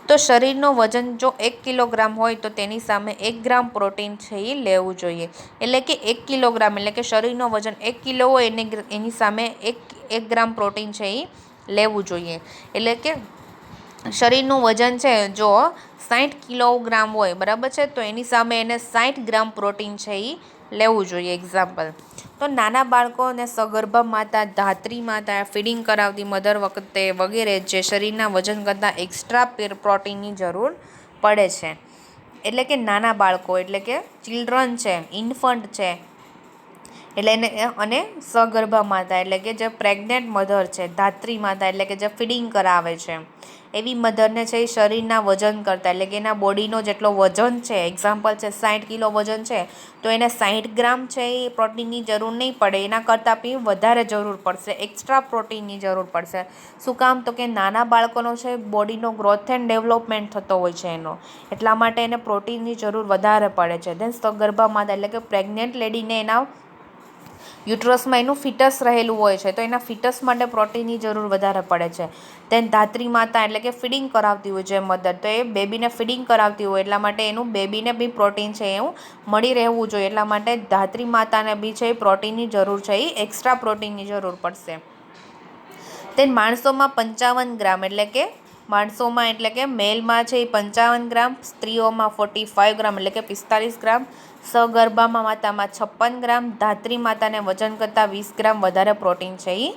તો શરીરનું વજન જો 1 કિલોગ્રામ હોય તો તેની સામે 1 ગ્રામ પ્રોટીન છે એ લેવું જોઈએ. એટલે કે 1 કિલોગ્રામ એટલે કે શરીરનું વજન 1 કિલો હોય એની સામે 1 ગ્રામ પ્રોટીન છે એ લેવું જોઈએ. એટલે કે શરીરનું વજન છે જો 60 કિલોગ્રામ હોય, બરાબર છે, તો એની સામે એને 60 ગ્રામ પ્રોટીન છે એ લેવું જોઈએ. એક્ઝામ્પલ, તો નાના બાળકો અને સગર્ભા માતા, ધાત્રી માતા, ફીડિંગ કરાવતી મધર વખતે વગેરે જે શરીરના વજન કરતાં એક્સ્ટ્રા પ્રોટીનની જરૂર પડે છે. એટલે કે નાના બાળકો એટલે કે ચિલ્ડ્રન છે, ઇન્ફન્ટ છે, એટલે એને અને સગર્ભા માતા એટલે કે જે પ્રેગ્નેન્ટ મધર છે, ધાત્રી માતા એટલે કે જે ફીડિંગ કરાવે છે, એવી મધરને છે એ શરીરના વજન કરતાં એટલે કે એના બોડીનો જેટલો વજન છે, એક્ઝામ્પલ છે 60 કિલો વજન છે તો એને 60 ગ્રામ છે એ પ્રોટીનની જરૂર નહીં પડે, એના કરતાં બી વધારે જરૂર પડશે, એક્સ્ટ્રા પ્રોટીનની જરૂર પડશે. શું કામ, તો કે નાના બાળકોનો છે બોડીનો ગ્રોથ એન્ડ ડેવલપમેન્ટ થતો હોય છે એનો, એટલા માટે એને પ્રોટીનની જરૂર વધારે પડે છે. ધેન સગર્ભા માતા એટલે કે પ્રેગ્નેન્ટ લેડીને એના યુટ્રસમાં એનું ફિટસ રહેલું હોય છે, તો એના ફિટસ માટે પ્રોટીનની જરૂર વધારે પડે છે. ધેન ધાત્રી માતા એટલે કે ફીડિંગ કરાવતી હોય છે મધર, તો એ બેબીને ફીડિંગ કરાવતી હોય એટલા માટે એનું બેબીને બી પ્રોટીન છે એવું મળી રહેવું જોઈએ, એટલા માટે ધાત્રી માતાને બી છે એ પ્રોટીનની જરૂર છે એ એક્સ્ટ્રા પ્રોટીનની જરૂર પડશે. તે માણસોમાં 55 ગ્રામ એટલે કે મેલમાં છે એ 55 ગ્રામ, સ્ત્રીઓમાં 45 ગ્રામ એટલે કે 45 ગ્રામ, સગર્ભા માતામાં 56 ગ્રામ, ધાત્રી માતાને વજન કરતાં 20 ગ્રામ વધારે પ્રોટીન છે એ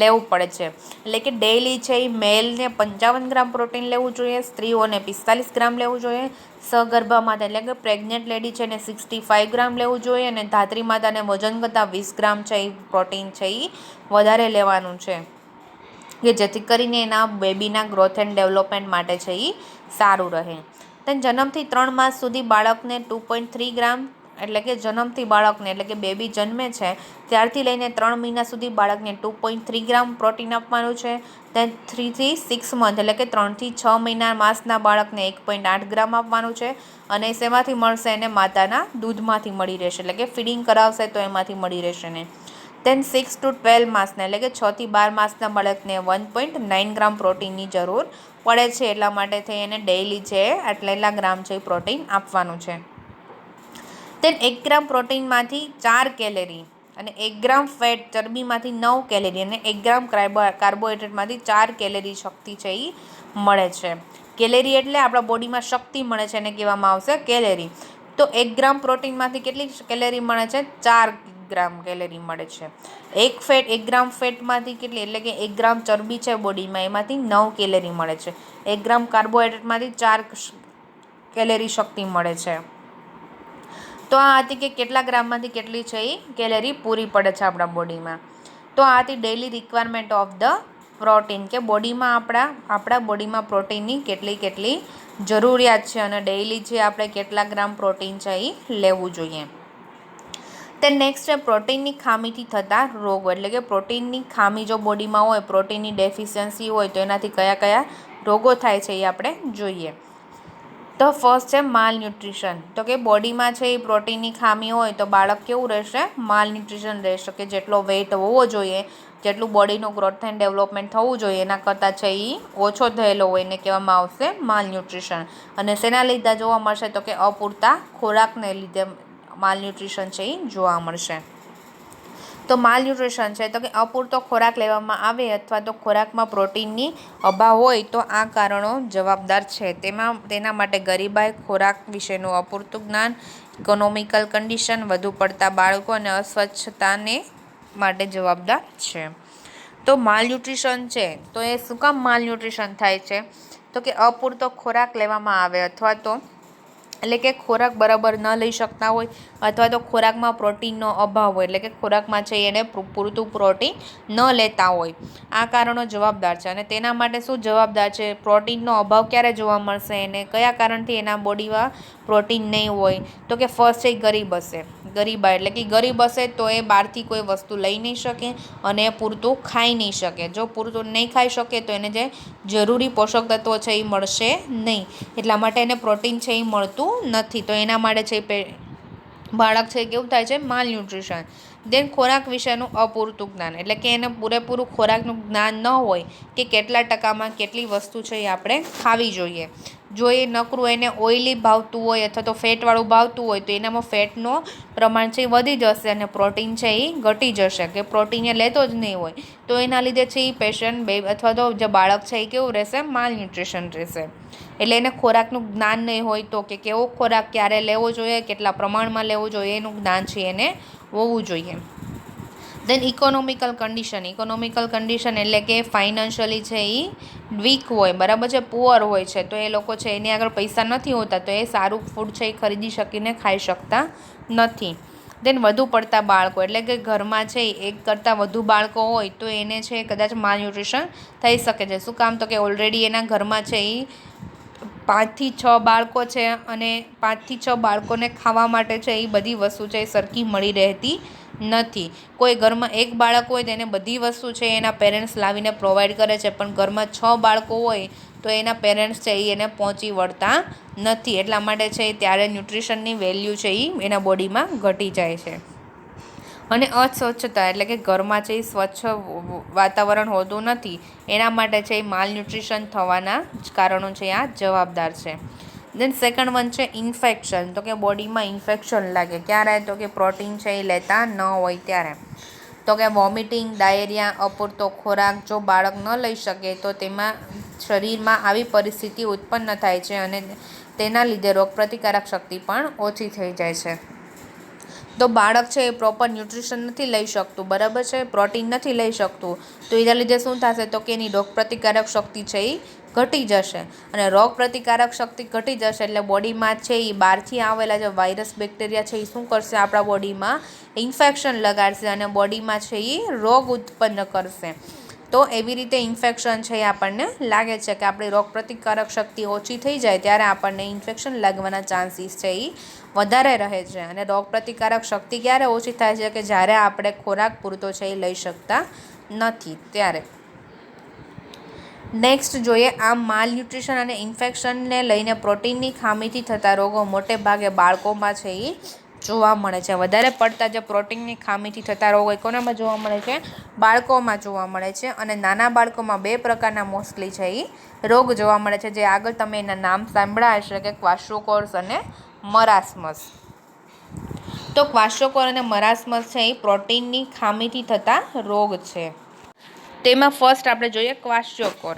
લેવું પડે છે. એટલે કે ડેઇલી છે એ મેલને 55 ગ્રામ પ્રોટીન લેવું જોઈએ, સ્ત્રીઓને 45 ગ્રામ લેવું જોઈએ, સગર્ભા માતા એટલે કે પ્રેગ્નેન્ટ લેડી છે એને 65 ગ્રામ લેવું જોઈએ, અને ધાત્રી માતાને વજન કરતાં 20 ગ્રામ છે એ પ્રોટીન છે એ વધારે લેવાનું છે, કે જેથી કરીને એના બેબીના ગ્રોથ એન્ડ ડેવલપમેન્ટ માટે છે એ સારું રહે. then જન્મથી 3 માસ સુધી બાળકને 2.3 ગ્રામ એટલે કે જન્મથી બાળકને એટલે કે બેબી જન્મે છે ત્યારથી લઈને 3 મહિના સુધી બાળકને 2.3 ગ્રામ પ્રોટીન આપવાનું છે. then 3 થી 6 મંથ એટલે કે 3 થી 6 મહિના માસના બાળકને 1.8 ગ્રામ આપવાનું છે, અને શેમાંથી મળશે એને માતાના દૂધમાંથી મળી રહેશે, એટલે કે ફીડિંગ કરાવશે તો એમાંથી મળી રહેશે ને. then 6 to 12 માસના એટલે કે 6 થી 12 માસના બાળકને 1.9 ગ્રામ પ્રોટીનની જરૂર પડે છે, એટલા માટે થઈ એને ડેઇલી છે આટલા ગ્રામ છે પ્રોટીન આપવાનું છે. then 1 ગ્રામ પ્રોટીનમાંથી 4 કેલેરી અને 1 ગ્રામ ફેટ ચરબીમાંથી 9 કેલેરી અને 1 ગ્રામ કાર્બોહાઈડ્રેટમાંથી 4 કેલેરી શક્તિ છે એ મળે છે. કેલેરી એટલે આપણા બોડીમાં શક્તિ મળે છે એને કહેવામાં આવશે કેલેરી. તો 1 ગ્રામ પ્રોટીનમાંથી કેટલી કેલેરી મળે છે? 4 ગ્રામ કેલેરી મળે છે. 1 ગ્રામ ફેટમાંથી કેટલી એટલે કે 1 ગ્રામ ચરબી છે બોડીમાં એમાંથી 9 કેલેરી મળે છે. 1 ગ્રામ કાર્બોહાઈડ્રેટમાંથી 4 કેલેરી શક્તિ મળે છે. તો આ હતી કે કેટલા ગ્રામમાંથી કેટલી છે એ કેલેરી પૂરી પડે છે આપણા બોડીમાં. તો આ હતી daily requirement of the protein, કે બોડીમાં આપણા બોડીમાં પ્રોટીનની કેટલી જરૂરિયાત છે અને ડેઇલી જે આપણે કેટલા ગ્રામ પ્રોટીન છે એ લેવું જોઈએ. તે નેક્સ્ટ છે પ્રોટીનની ખામીથી થતા રોગો, એટલે કે પ્રોટીનની ખામી જો બોડીમાં હોય, પ્રોટીનની ડેફિશિયન્સી હોય તો એનાથી કયા કયા રોગો થાય છે એ આપણે જોઈએ. તો ફર્સ્ટ છે માલન્યુટ્રિશન. તો કે બોડીમાં છે એ પ્રોટીનની ખામી હોય તો બાળક કેવું રહેશે? માલન્યુટ્રિશન રહેશે, કે જેટલો વેઇટ હોવો જોઈએ, જેટલું બોડીનું ગ્રોથ એન્ડ ડેવલપમેન્ટ થવું જોઈએ એના કરતાં છે એ ઓછો થયેલો હોય એને કહેવામાં આવશે માલન્યુટ્રિશન. અને શેના લીધે જોવા મળશે? તો કે અપૂરતા ખોરાકને લીધે માલન્યુટ્રિશન છે એ જોવા મળશે. તો માલન્યુટ્રિશન છે તો કે અપૂરતો ખોરાક લેવામાં આવે અથવા તો ખોરાકમાં પ્રોટીનની અભાવ હોય તો આ કારણો જવાબદાર છે. તેના માટે ગરીબાઈ, ખોરાક વિશેનું અપૂરતું જ્ઞાન, ઇકોનોમિકલ કન્ડિશન, વધુ પડતા બાળકો અને અસ્વચ્છતાને માટે જવાબદાર છે. તો માલન્યુટ્રિશન છે તો એ શું કામ માલન્યુટ્રિશન થાય છે? તો કે અપૂરતો ખોરાક લેવામાં આવે અથવા તો એટલે કે ખોરાક બરાબર ન લઈ શકતા હોય અથવા તો ખોરાકમાં પ્રોટીનનો અભાવ હોય, એટલે કે ખોરાકમાં છે એને પૂરતું પ્રોટીન ન લેતા હોય, આ કારણો જવાબદાર છે. અને તેના માટે શું જવાબદાર છે? પ્રોટીનનો અભાવ ક્યારે જોવા મળશે એને? કયા કારણથી એના બોડીમાં પ્રોટીન નહીં હોય? તો કે ફર્સ્ટ છે ગરીબ હશે, ગરીબાઈ એટલે કે ગરીબ હશે તો એ બહારથી કોઈ વસ્તુ લઈ નહીં શકે અને એ પૂરતું ખાઈ નહીં શકે. જો પૂરતું નહીં ખાઈ શકે તો એને જે જરૂરી પોષક તત્વો છે એ મળશે નહીં, એટલા માટે એને પ્રોટીન છે એ મળતું નથી. તો એના માટે છે બાળક છે કેવું થાય છે? માલન્યુટ્રિશન. દેન ખોરાક વિશેનું અપૂરતું જ્ઞાન, એટલે કે એને પૂરેપૂરું ખોરાકનું જ્ઞાન ન હોય કે કેટલા ટકામાં કેટલી વસ્તુ છે એ આપણે ખાવી જોઈએ. જો એ નકરું એને ઓઇલી ભાવતું હોય અથવા તો ફેટવાળું ભાવતું હોય તો એનામાં ફેટનો પ્રમાણ છે એ વધી જશે અને પ્રોટીન છે એ ઘટી જશે, કે પ્રોટીન એ લેતો જ નહીં હોય તો એના લીધે છે એ પેશન્ટ અથવા તો જે બાળક છે એ કેવું રહેશે? માલન્યુટ્રિશન રહેશે. એટલે એને ખોરાકનું જ્ઞાન નહીં હોય તો કે કેવો ખોરાક ક્યારે લેવો જોઈએ, કેટલા પ્રમાણમાં લેવો જોઈએ એનું જ્ઞાન છે એને હોવું જોઈએ. દેન ઇકોનોમિકલ કન્ડિશન એટલે કે ફાઇનાન્શિયલી છે એ વીક હોય, બરાબર છે, પુઅર હોય છે, તો એ લોકો છે એની આગળ પૈસા નથી હોતા તો એ સારું ફૂડ છે એ ખરીદી શકીને ખાઈ શકતા નથી. દેન વધુ પડતા બાળકો, એટલે કે ઘરમાં છે એક કરતાં વધુ બાળકો હોય તો એને છે કદાચ માલન્યુટ્રિશન થઈ શકે છે. શું કામ? તો કે ઓલરેડી એના ઘરમાં છે એ 5 થી 6 બાળકો છે અને 5 થી 6 બાળકોને ખાવા માટે છે એ બધી વસ્તુ છે એ સરખી મળી રહેતી નથી. કોઈ ઘરમાં એક બાળક હોય તો એને બધી વસ્તુ છે એના પેરેન્ટ્સ લાવીને પ્રોવાઈડ કરે છે, પણ ઘરમાં 6 બાળકો હોય તો એના પેરેન્ટ્સ છે એ એને પહોંચી વળતા નથી. એટલા માટે છે ત્યારે ન્યુટ્રિશનની વેલ્યુ છે એ એના બોડીમાં ઘટી જાય છે. અને અસ્વચ્છતા, એટલે કે ઘરમાં છે એ સ્વચ્છ વાતાવરણ હોતું નથી, એના માટે છે એ માલન્યુટ્રિશન થવાના કારણો છે આ જવાબદાર છે. દેન સેકન્ડ વન છે ઇન્ફેક્શન. તો કે બોડીમાં ઇન્ફેક્શન લાગે ક્યારે? તો કે પ્રોટીન છે એ લેતા ન હોય ત્યારે. તો કે વોમિટિંગ, ડાયેરિયા, અપૂરતો ખોરાક જો બાળક ન લઈ શકે તો તેમાં શરીરમાં આવી પરિસ્થિતિ ઉત્પન્ન થાય છે અને તેના લીધે રોગપ્રતિકારક શક્તિ પણ ઓછી થઈ જાય છે. તો બાળક છે એ પ્રોપર ન્યુટ્રિશન નથી લઈ શકતું, બરાબર છે, પ્રોટીન નથી લઈ શકતું, તો એના લીધે શું થશે? તો કે એની રોગપ્રતિકારક શક્તિ છે એ ઘટી જશે અને રોગપ્રતિકારક શક્તિ ઘટી જશે એટલે બોડીમાં છે એ બહારથી આવેલા જે વાયરસ, બેક્ટેરિયા છે એ શું કરશે? આપણા બોડીમાં ઇન્ફેક્શન લગાડશે અને બોડીમાં છે એ રોગ ઉત્પન્ન કરશે. તો એવી રીતે ઇન્ફેક્શન છે એ આપણને લાગે છે કે આપણી રોગપ્રતિકારક શક્તિ ઓછી થઈ જાય ત્યારે આપણને ઇન્ફેક્શન લાગવાના ચાન્સીસ છે એ વધારે રહે છે. અને રોગપ્રતિકારક શક્તિ ક્યારે ઓછી થાય છે? કે જ્યારે આપણે ખોરાક પૂરતો છે એ લઈ શકતા નથી ત્યારે. નેક્સ્ટ જોઈએ આ માલન્યુટ્રિશન અને ઇન્ફેક્શનને લઈને પ્રોટીનની ખામીથી થતા રોગો મોટે ભાગે બાળકોમાં છે એ જોવા મળે છે. વધારે પડતા જે પ્રોટીનની ખામીથી થતા રોગો એ કોનામાં જોવા મળે છે? બાળકોમાં જોવા મળે છે. અને નાના બાળકોમાં 2 પ્રકારના મોસ્ટલી છે એ રોગ જોવા મળે છે, જે આગળ તમે એના નામ સાંભળ્યા હશે કે ક્વાશિયોકોર્સ અને મરાસ્મસ. તો ક્વાશિયોકોર અને મરાસ્મસ છે એ પ્રોટીનની ખામીથી થતા રોગ છે. તેમાં ફર્સ્ટ આપણે જોઈએ ક્વાશિયોકોર.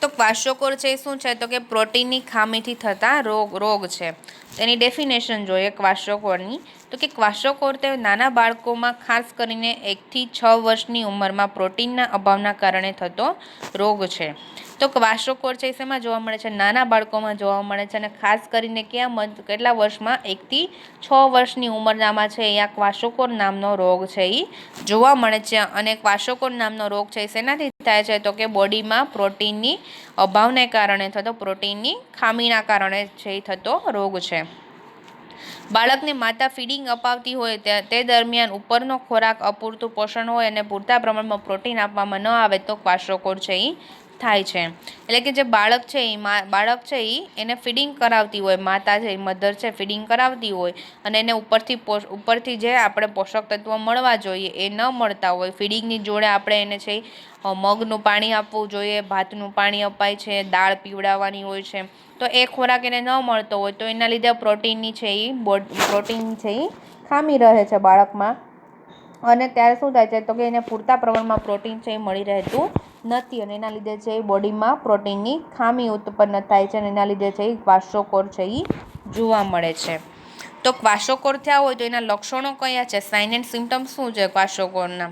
તો ક્વાશિયોકોર છે એ શું છે? તો કે પ્રોટીનની ખામીથી થતા રોગ છે. તેની ડેફિનેશન જોઈએ ક્વાશિયોકોરની. તો કે ક્વાશિયોકોર તે નાના બાળકોમાં ખાસ કરીને 1 થી 6 વર્ષની ઉંમરમાં પ્રોટીનના અભાવના કારણે થતો રોગ છે. તો ક્વાશોકોર છે એ શેમાં જોવા મળે છે? નાના બાળકોમાં જોવા મળે છે, અને ખાસ કરીને કેટલા વર્ષમાં? 1 થી 6 વર્ષની ઉંમરનામાં છે એ આ ક્વાશોકોર નામનો રોગ છે એ જોવા મળે છે. અને ક્વાશોકોર નામનો રોગ છે એ શેનાથી થાય છે? તો કે બોડીમાં પ્રોટીનની અભાવને કારણે થતો, પ્રોટીનની ખામીના કારણે છે એ થતો રોગ છે. બાળકને માતા ફીડિંગ અપાવતી હોય તે દરમિયાન ઉપરનો ખોરાક અપૂરતું પોષણ હોય અને પૂરતા પ્રમાણમાં પ્રોટીન આપવામાં ન આવે તો ક્વાશોકોર છે એ થાય છે. એટલે કે જે બાળક છે એને ફીડિંગ કરાવતી હોય, માતા છે મધર છે ફીડિંગ કરાવતી હોય, અને એને ઉપરથી જે આપણે પોષક તત્વો મળવા જોઈએ એ ન મળતા હોય. ફીડિંગની જોડે આપણે એને છે મગનું પાણી આપવું જોઈએ, ભાતનું પાણી અપાય છે, દાળ પીવડાવવાની હોય છે. તો એ ખોરાક એને ન મળતો હોય તો એના લીધે પ્રોટીન છે એ ખામી રહે છે બાળકમાં. અને ત્યારે શું થાય છે? તો કે એને પૂરતા પ્રમાણમાં પ્રોટીન છે એ મળી રહેતું નથી, અને એના લીધે છે બોડીમાં પ્રોટીનની ખામી ઉત્પન્ન થાય છે, અને એના લીધે છે ક્વાશોકોર છે એ જોવા મળે છે. તો ક્વાશોકોર થયા હોય તો એના લક્ષણો કયા છે? સાઇન એન્ડ સિમ્ટમ્સ શું છે ક્વાશોકોરના?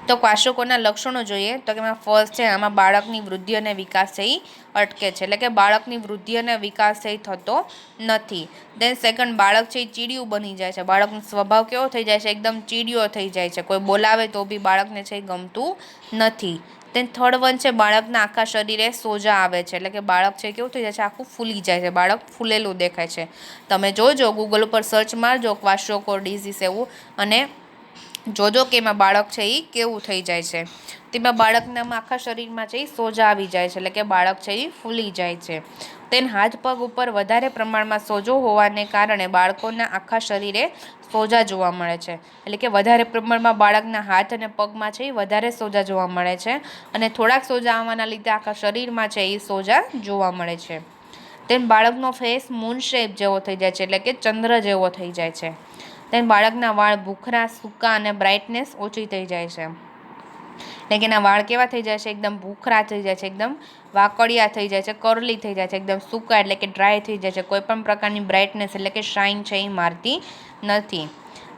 તો ક્વાશોકોરના લક્ષણો જોઈએ તો કે એમાં ફર્સ્ટ છે, આમાં બાળકની વૃદ્ધિ અને વિકાસ છે એ અટકે છે, એટલે કે બાળકની વૃદ્ધિ અને વિકાસ છે એ થતો નથી. દેન સેકન્ડ, બાળક છે એ ચીડિયું બની જાય છે. બાળકનો સ્વભાવ કેવો થઈ જાય છે? એકદમ ચીડિયો થઈ જાય છે. કોઈ બોલાવે તો બી બાળકને છે એ ગમતું નથી. દેન થર્ડ વન છે, બાળકના આખા શરીરે સોજા આવે છે, એટલે કે બાળક છે કેવું થઈ જાય છે? આખું ફૂલી જાય છે, બાળક ફૂલેલું દેખાય છે. તમે જોજો, ગૂગલ ઉપર સર્ચ મારજો ક્વાશોકોર ડિઝીઝ એવું, અને જોજો કે એમાં બાળક છે એ કેવું થઈ જાય છે. તેમાં બાળકના આખા શરીરમાં છે એ સોજા આવી જાય છે, એટલે કે બાળક છે એ ફૂલી જાય છે. તેન હાથ પગ ઉપર વધારે પ્રમાણમાં સોજો હોવાને કારણે બાળકોના આખા શરીરે સોજા જોવા મળે છે, એટલે કે વધારે પ્રમાણમાં બાળકના હાથ અને પગમાં છે એ વધારે સોજા જોવા મળે છે, અને થોડાક સોજા આવવાના લીધે આખા શરીરમાં છે એ સોજા જોવા મળે છે. તેમ બાળકનો ફેસ મૂન શેપ જેવો થઈ જાય છે, એટલે કે ચંદ્ર જેવો થઈ જાય છે. તેમ બાળકના વાળ ભૂખરા, સૂકા અને બ્રાઇટનેસ ઓછી થઈ જાય છે, એટલે કે એના વાળ કેવા થઈ જાય છે? એકદમ ભૂખરા થઈ જાય છે, એકદમ વાકડિયા થઈ જાય છે, કરલી થઈ જાય છે, એકદમ સૂકા એટલે કે ડ્રાય થઈ જાય છે. કોઈ પણ પ્રકારની બ્રાઇટનેસ એટલે કે શાઇન છે એ મારતી નથી.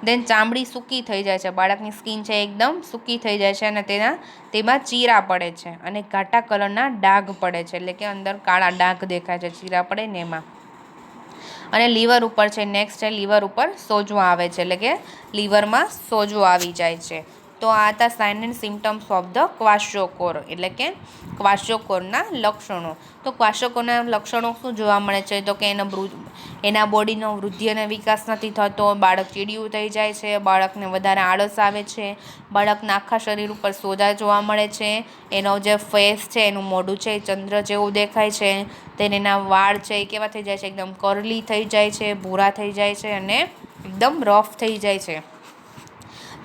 દેન ચામડી સૂકી થઈ જાય છે, બાળકની સ્કિન છે એકદમ સૂકી થઈ જાય છે, અને તેમાં ચીરા પડે છે, અને ઘાટા કલરના ડાઘ પડે છે, એટલે કે અંદર કાળા ડાઘ દેખાય છે ચીરા પડે ને એમાં. અને લીવર ઉપર છે, નેક્સ્ટ છે લીવર ઉપર સોજો આવે છે, એટલે કે લીવરમાં સોજો આવી જાય છે. તો આ હતા sign and symptoms of the kwashiorkor, એટલે કે ક્વાશોકોરના લક્ષણો. તો ક્વાશોકોરના લક્ષણો શું જોવા મળે છે? તો કે એના બોડીનો વૃદ્ધિ અને વિકાસ નથી થતો, બાળક ચીડિયું થઈ જાય છે, બાળકને વધારે આળસ આવે છે, બાળકના આખા શરીર ઉપર સોજા જોવા મળે છે, એનો જે ફેસ છે એનું મોઢું છે એ ચંદ્ર જેવું દેખાય છે, તેને એના વાળ છે એ કેવા થઈ જાય છે? એકદમ કરલી થઈ જાય છે, ભૂરા થઈ જાય છે, અને એકદમ રફ થઈ જાય છે.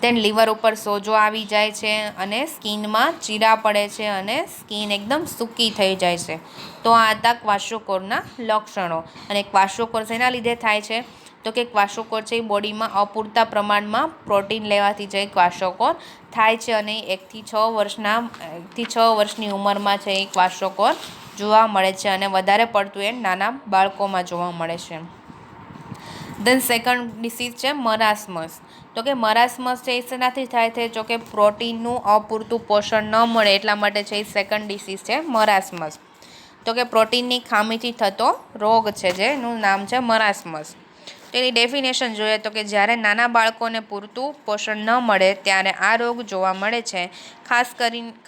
તેન લીવર ઉપર સોજો આવી જાય છે, અને સ્કિનમાં ચીરા પડે છે, અને સ્કિન એકદમ સૂકી થઈ જાય છે. તો આ હતા ક્વાશોકોરના લક્ષણો. અને ક્વાશોકોર શેના લીધે થાય છે? તો કે ક્વાશોકોર છે એ બોડીમાં અપૂરતા પ્રમાણમાં પ્રોટીન લેવાથી જે ક્વાશોકોર થાય છે, અને 1 થી 6 વર્ષની ઉંમરમાં છે એ ક્વાશોકોર જોવા મળે છે, અને વધારે પડતું એ નાના બાળકોમાં જોવા મળે છે. દેન સેકન્ડ ડિસીઝ છે મરાસ્મસ. તો કે મરાસ્મસ છે એ શેનાથી થાય છે? તો કે પ્રોટીનનું અપૂરતું પોષણ ન મળે એટલા માટે છે એ સેકન્ડ ડિસીઝ છે મરાસ્મસ. તો કે પ્રોટીનની ખામીથી થતો રોગ છે, જેનું નામ છે મરાસ્મસ. તેની ડેફિનેશન જોઈએ તો કે જ્યારે નાના બાળકોને પૂરતું પોષણ ન મળે ત્યારે આ રોગ જોવા મળે છે.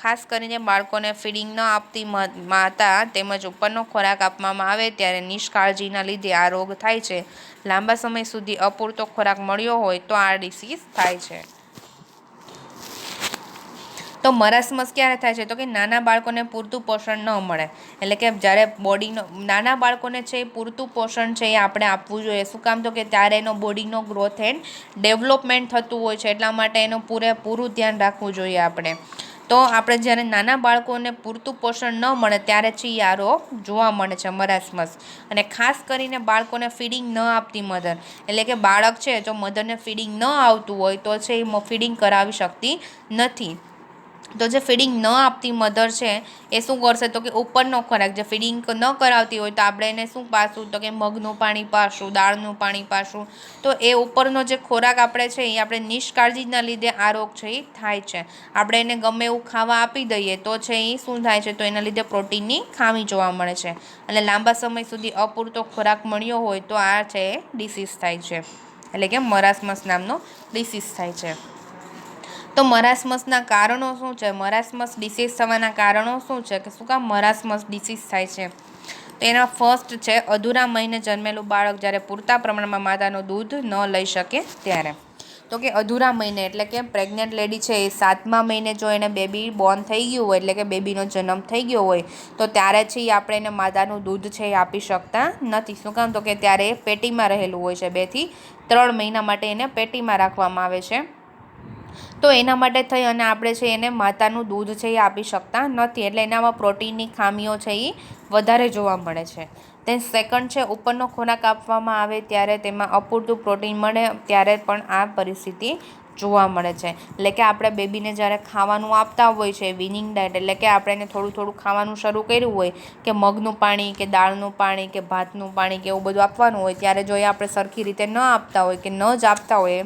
ખાસ કરીને બાળકોને ફીડિંગ ન આપતી માતા તેમજ ઉપરનો ખોરાક આપવામાં આવે ત્યારે નિષ્કાળજીના લીધે આ રોગ થાય છે. લાંબા સમય સુધી અપૂરતો ખોરાક મળ્યો હોય તો આ ડિસીઝ થાય છે. તો મરાસ્મસ ક્યારે થાય છે? તો કે નાના બાળકોને પૂરતું પોષણ ન મળે, એટલે કે જ્યારે નાના બાળકોને છે એ પૂરતું પોષણ છે એ આપણે આપવું જોઈએ. શું કામ? તો કે ત્યારે એનો બોડીનો ગ્રોથ એન્ડ ડેવલપમેન્ટ થતું હોય છે, એટલા માટે એનું પૂરેપૂરું ધ્યાન રાખવું જોઈએ આપણે. તો આપણે જ્યારે નાના બાળકોને પૂરતું પોષણ ન મળે ત્યારે છે આ રોગ જોવા મળે છે મરાસ્મસ. અને ખાસ કરીને બાળકોને ફીડિંગ ન આપતી મધર, એટલે કે બાળક છે જો મધરને ફીડિંગ ન આવતું હોય તો છે એ ફીડિંગ કરાવી શકતી નથી, તો જે ફીડિંગ ન આપતી મધર છે એ શું કરશે તો કે ઉપરનો ખોરાક જે ફીડિંગ ન કરાવતી હોય તો આપણે એને શું પાશું તો કે મગનું પાણી પાશું, દાળનું પાણી પાશું. તો એ ઉપરનો જે ખોરાક આપણે છે એ આપણે નિષ્કાળજીના લીધે આ રોગ છે એ થાય છે. આપણે એને ગમે એવું ખાવા આપી દઈએ તો છે એ શું થાય છે તો એના લીધે પ્રોટીનની ખામી જોવા મળે છે. અને લાંબા સમય સુધી અપૂરતો ખોરાક મળ્યો હોય તો આ છે એ ડિસીઝ થાય છે, એટલે કે મરાસમસ નામનો ડિસીઝ થાય છે. તો મરાસમસના કારણો શું છે? મરાસમસ ડિસીઝ થવાના કારણો શું છે કે શું કામ મરાસમસ ડિસીઝ થાય છે? તો એના ફર્સ્ટ છે અધૂરા મહિને જન્મેલું બાળક જ્યારે પૂરતા પ્રમાણમાં માતાનું દૂધ ન લઈ શકે ત્યારે. તો કે અધૂરા મહિને એટલે કે પ્રેગ્નન્ટ લેડી છે એ 7મા મહિને જો એને બેબી બોર્ન થઈ ગયું હોય એટલે કે બેબીનો જન્મ થઈ ગયો હોય તો ત્યારે છે એ આપણે એને માતાનું દૂધ છે એ આપી શકતા નથી. શું કામ તો કે ત્યારે એ પેટીમાં રહેલું હોય છે, 2 થી 3 મહિના માટે એને પેટીમાં રાખવામાં આવે છે. તો એના માટે થઈ અને આપણે છે એને માતાનું દૂધ છે એ આપી શકતા નથી, એટલે એનામાં પ્રોટીનની ખામીઓ છે એ વધારે જોવા મળે છે. દેન સેકન્ડ છે ઉપરનો ખોરાક આપવામાં આવે ત્યારે તેમાં અપૂરતું પ્રોટીન મળે ત્યારે પણ આ પરિસ્થિતિ જોવા મળે છે. એટલે કે આપણે બેબીને જ્યારે ખાવાનું આપતા હોય છે વિનિંગ ડાયટ, એટલે કે આપણે એને થોડું થોડું ખાવાનું શરૂ કર્યું હોય કે મગનું પાણી કે દાળનું પાણી કે ભાતનું પાણી કે એવું બધું આપવાનું હોય ત્યારે જો એ આપણે સરખી રીતે ન આપતા હોય કે ન જ આપતા હોય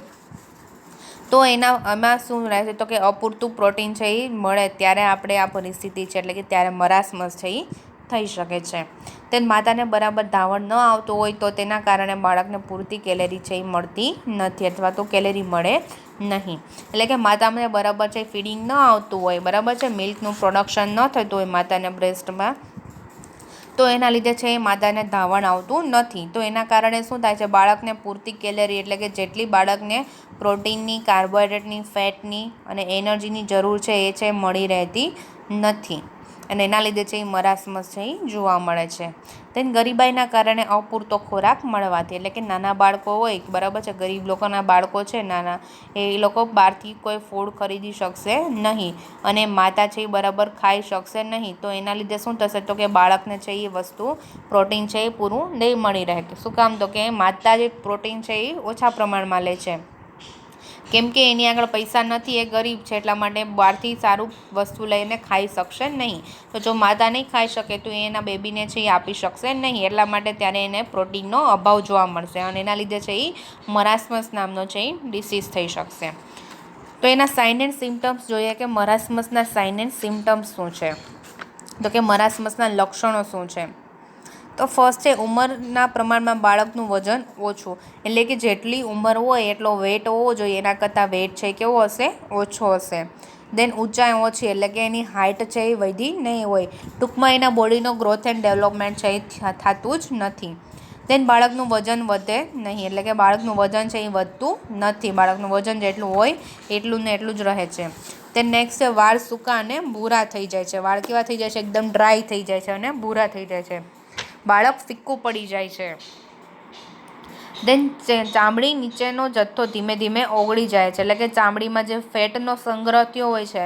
તો એમાં શું રહે છે તો કે અપૂરતું પ્રોટીન છે એ મળે ત્યારે આપણે આ પરિસ્થિતિ છે એટલે કે ત્યારે મરાસમસ છે એ થઈ શકે છે. તે માતાને બરાબર ધાવણ ન આવતું હોય તો તેના કારણે બાળકને પૂરતી કેલેરી છે એ મળતી નથી અથવા તો કેલેરી મળે નહીં. એટલે કે માતાને બરાબર છે ફીડિંગ ન આવતું હોય, બરાબર છે મિલ્કનું પ્રોડક્શન ન થતું હોય માતાને બ્રેસ્ટમાં, તો એના લીધે છે એ માતાને ધાવણ આવતું નથી. તો એના કારણે શું થાય છે બાળકને પૂરતી કેલેરી એટલે કે જેટલી બાળકને પ્રોટીનની, કાર્બોહાઈડ્રેટની, ફેટની અને એનર્જીની જરૂર છે એ છે મળી રહેતી નથી અને એના લીધે છે એ મરાસમસ છે એ જોવા મળે છે. તેન ગરીબાઈના કારણે અપૂરતો ખોરાક મળવાથી, એટલે કે નાના બાળકો હોય બરાબર છે, ગરીબ લોકોના બાળકો છે નાના, એ લોકો બહારથી કોઈ ફૂડ ખરીદી શકશે નહીં અને માતા છે એ બરાબર ખાઈ શકશે નહીં. તો એના લીધે શું થશે તો કે બાળકને છે એ વસ્તુ પ્રોટીન છે એ પૂરું નહીં મળી રહે. શું કામ તો કે માતા જે પ્રોટીન છે એ ઓછા પ્રમાણમાં લે છે, કેમ કે એની આગળ પૈસા નથી, એ ગરીબ છે એટલા માટે બહારથી સારું વસ્તુ લઈને ખાઈ શકશે નહીં. તો જો માતા નહીં ખાઈ શકે તો એના બેબીને છે એ આપી શકશે નહીં, એટલા માટે ત્યારે એને પ્રોટીનનો અભાવ જોવા મળશે અને એના લીધે છે એ મરાસમસ નામનો છે એ ડિસીઝ થઈ શકશે. તો એના સાઇન એન્ડ સિમ્ટમ્સ જોઈએ કે મરાસમસના સાઇન એન્ડ સિમ્ટમ્સ શું છે, તો કે મરાસમસના લક્ષણો શું છે. તો ફર્સ્ટ છે ઉંમરના પ્રમાણમાં બાળકનું વજન ઓછું, એટલે કે જેટલી ઉંમર હોય એટલો વેટ હોવો જોઈએ, એના કરતાં વેટ છે કેવો હશે ઓછો હશે. દેન ઊંચાઈ ઓછી, એટલે કે એની હાઇટ છે એ વધી નહીં હોય, ટૂંકમાં એના બોડીનો ગ્રોથ એન્ડ ડેવલપમેન્ટ છે એ થતું જ નથી. દેન બાળકનું વજન વધે નહીં, એટલે કે બાળકનું વજન છે એ વધતું નથી, બાળકનું વજન જેટલું હોય એટલું ને એટલું જ રહે છે. દેન નેક્સ્ટ છે વાળ સૂકા અને ભૂરા થઈ જાય છે. વાળ કેવા થઈ જાય છે? એકદમ ડ્રાય થઈ જાય છે અને ભૂરા થઈ જાય છે. બાળક ફિક્કું પડી જાય છે. દેન ચામડી નીચેનો જથ્થો ધીમે ધીમે ઓગળી જાય છે, એટલે કે ચામડીમાં જે ફેટનો સંગ્રહ થયો હોય છે,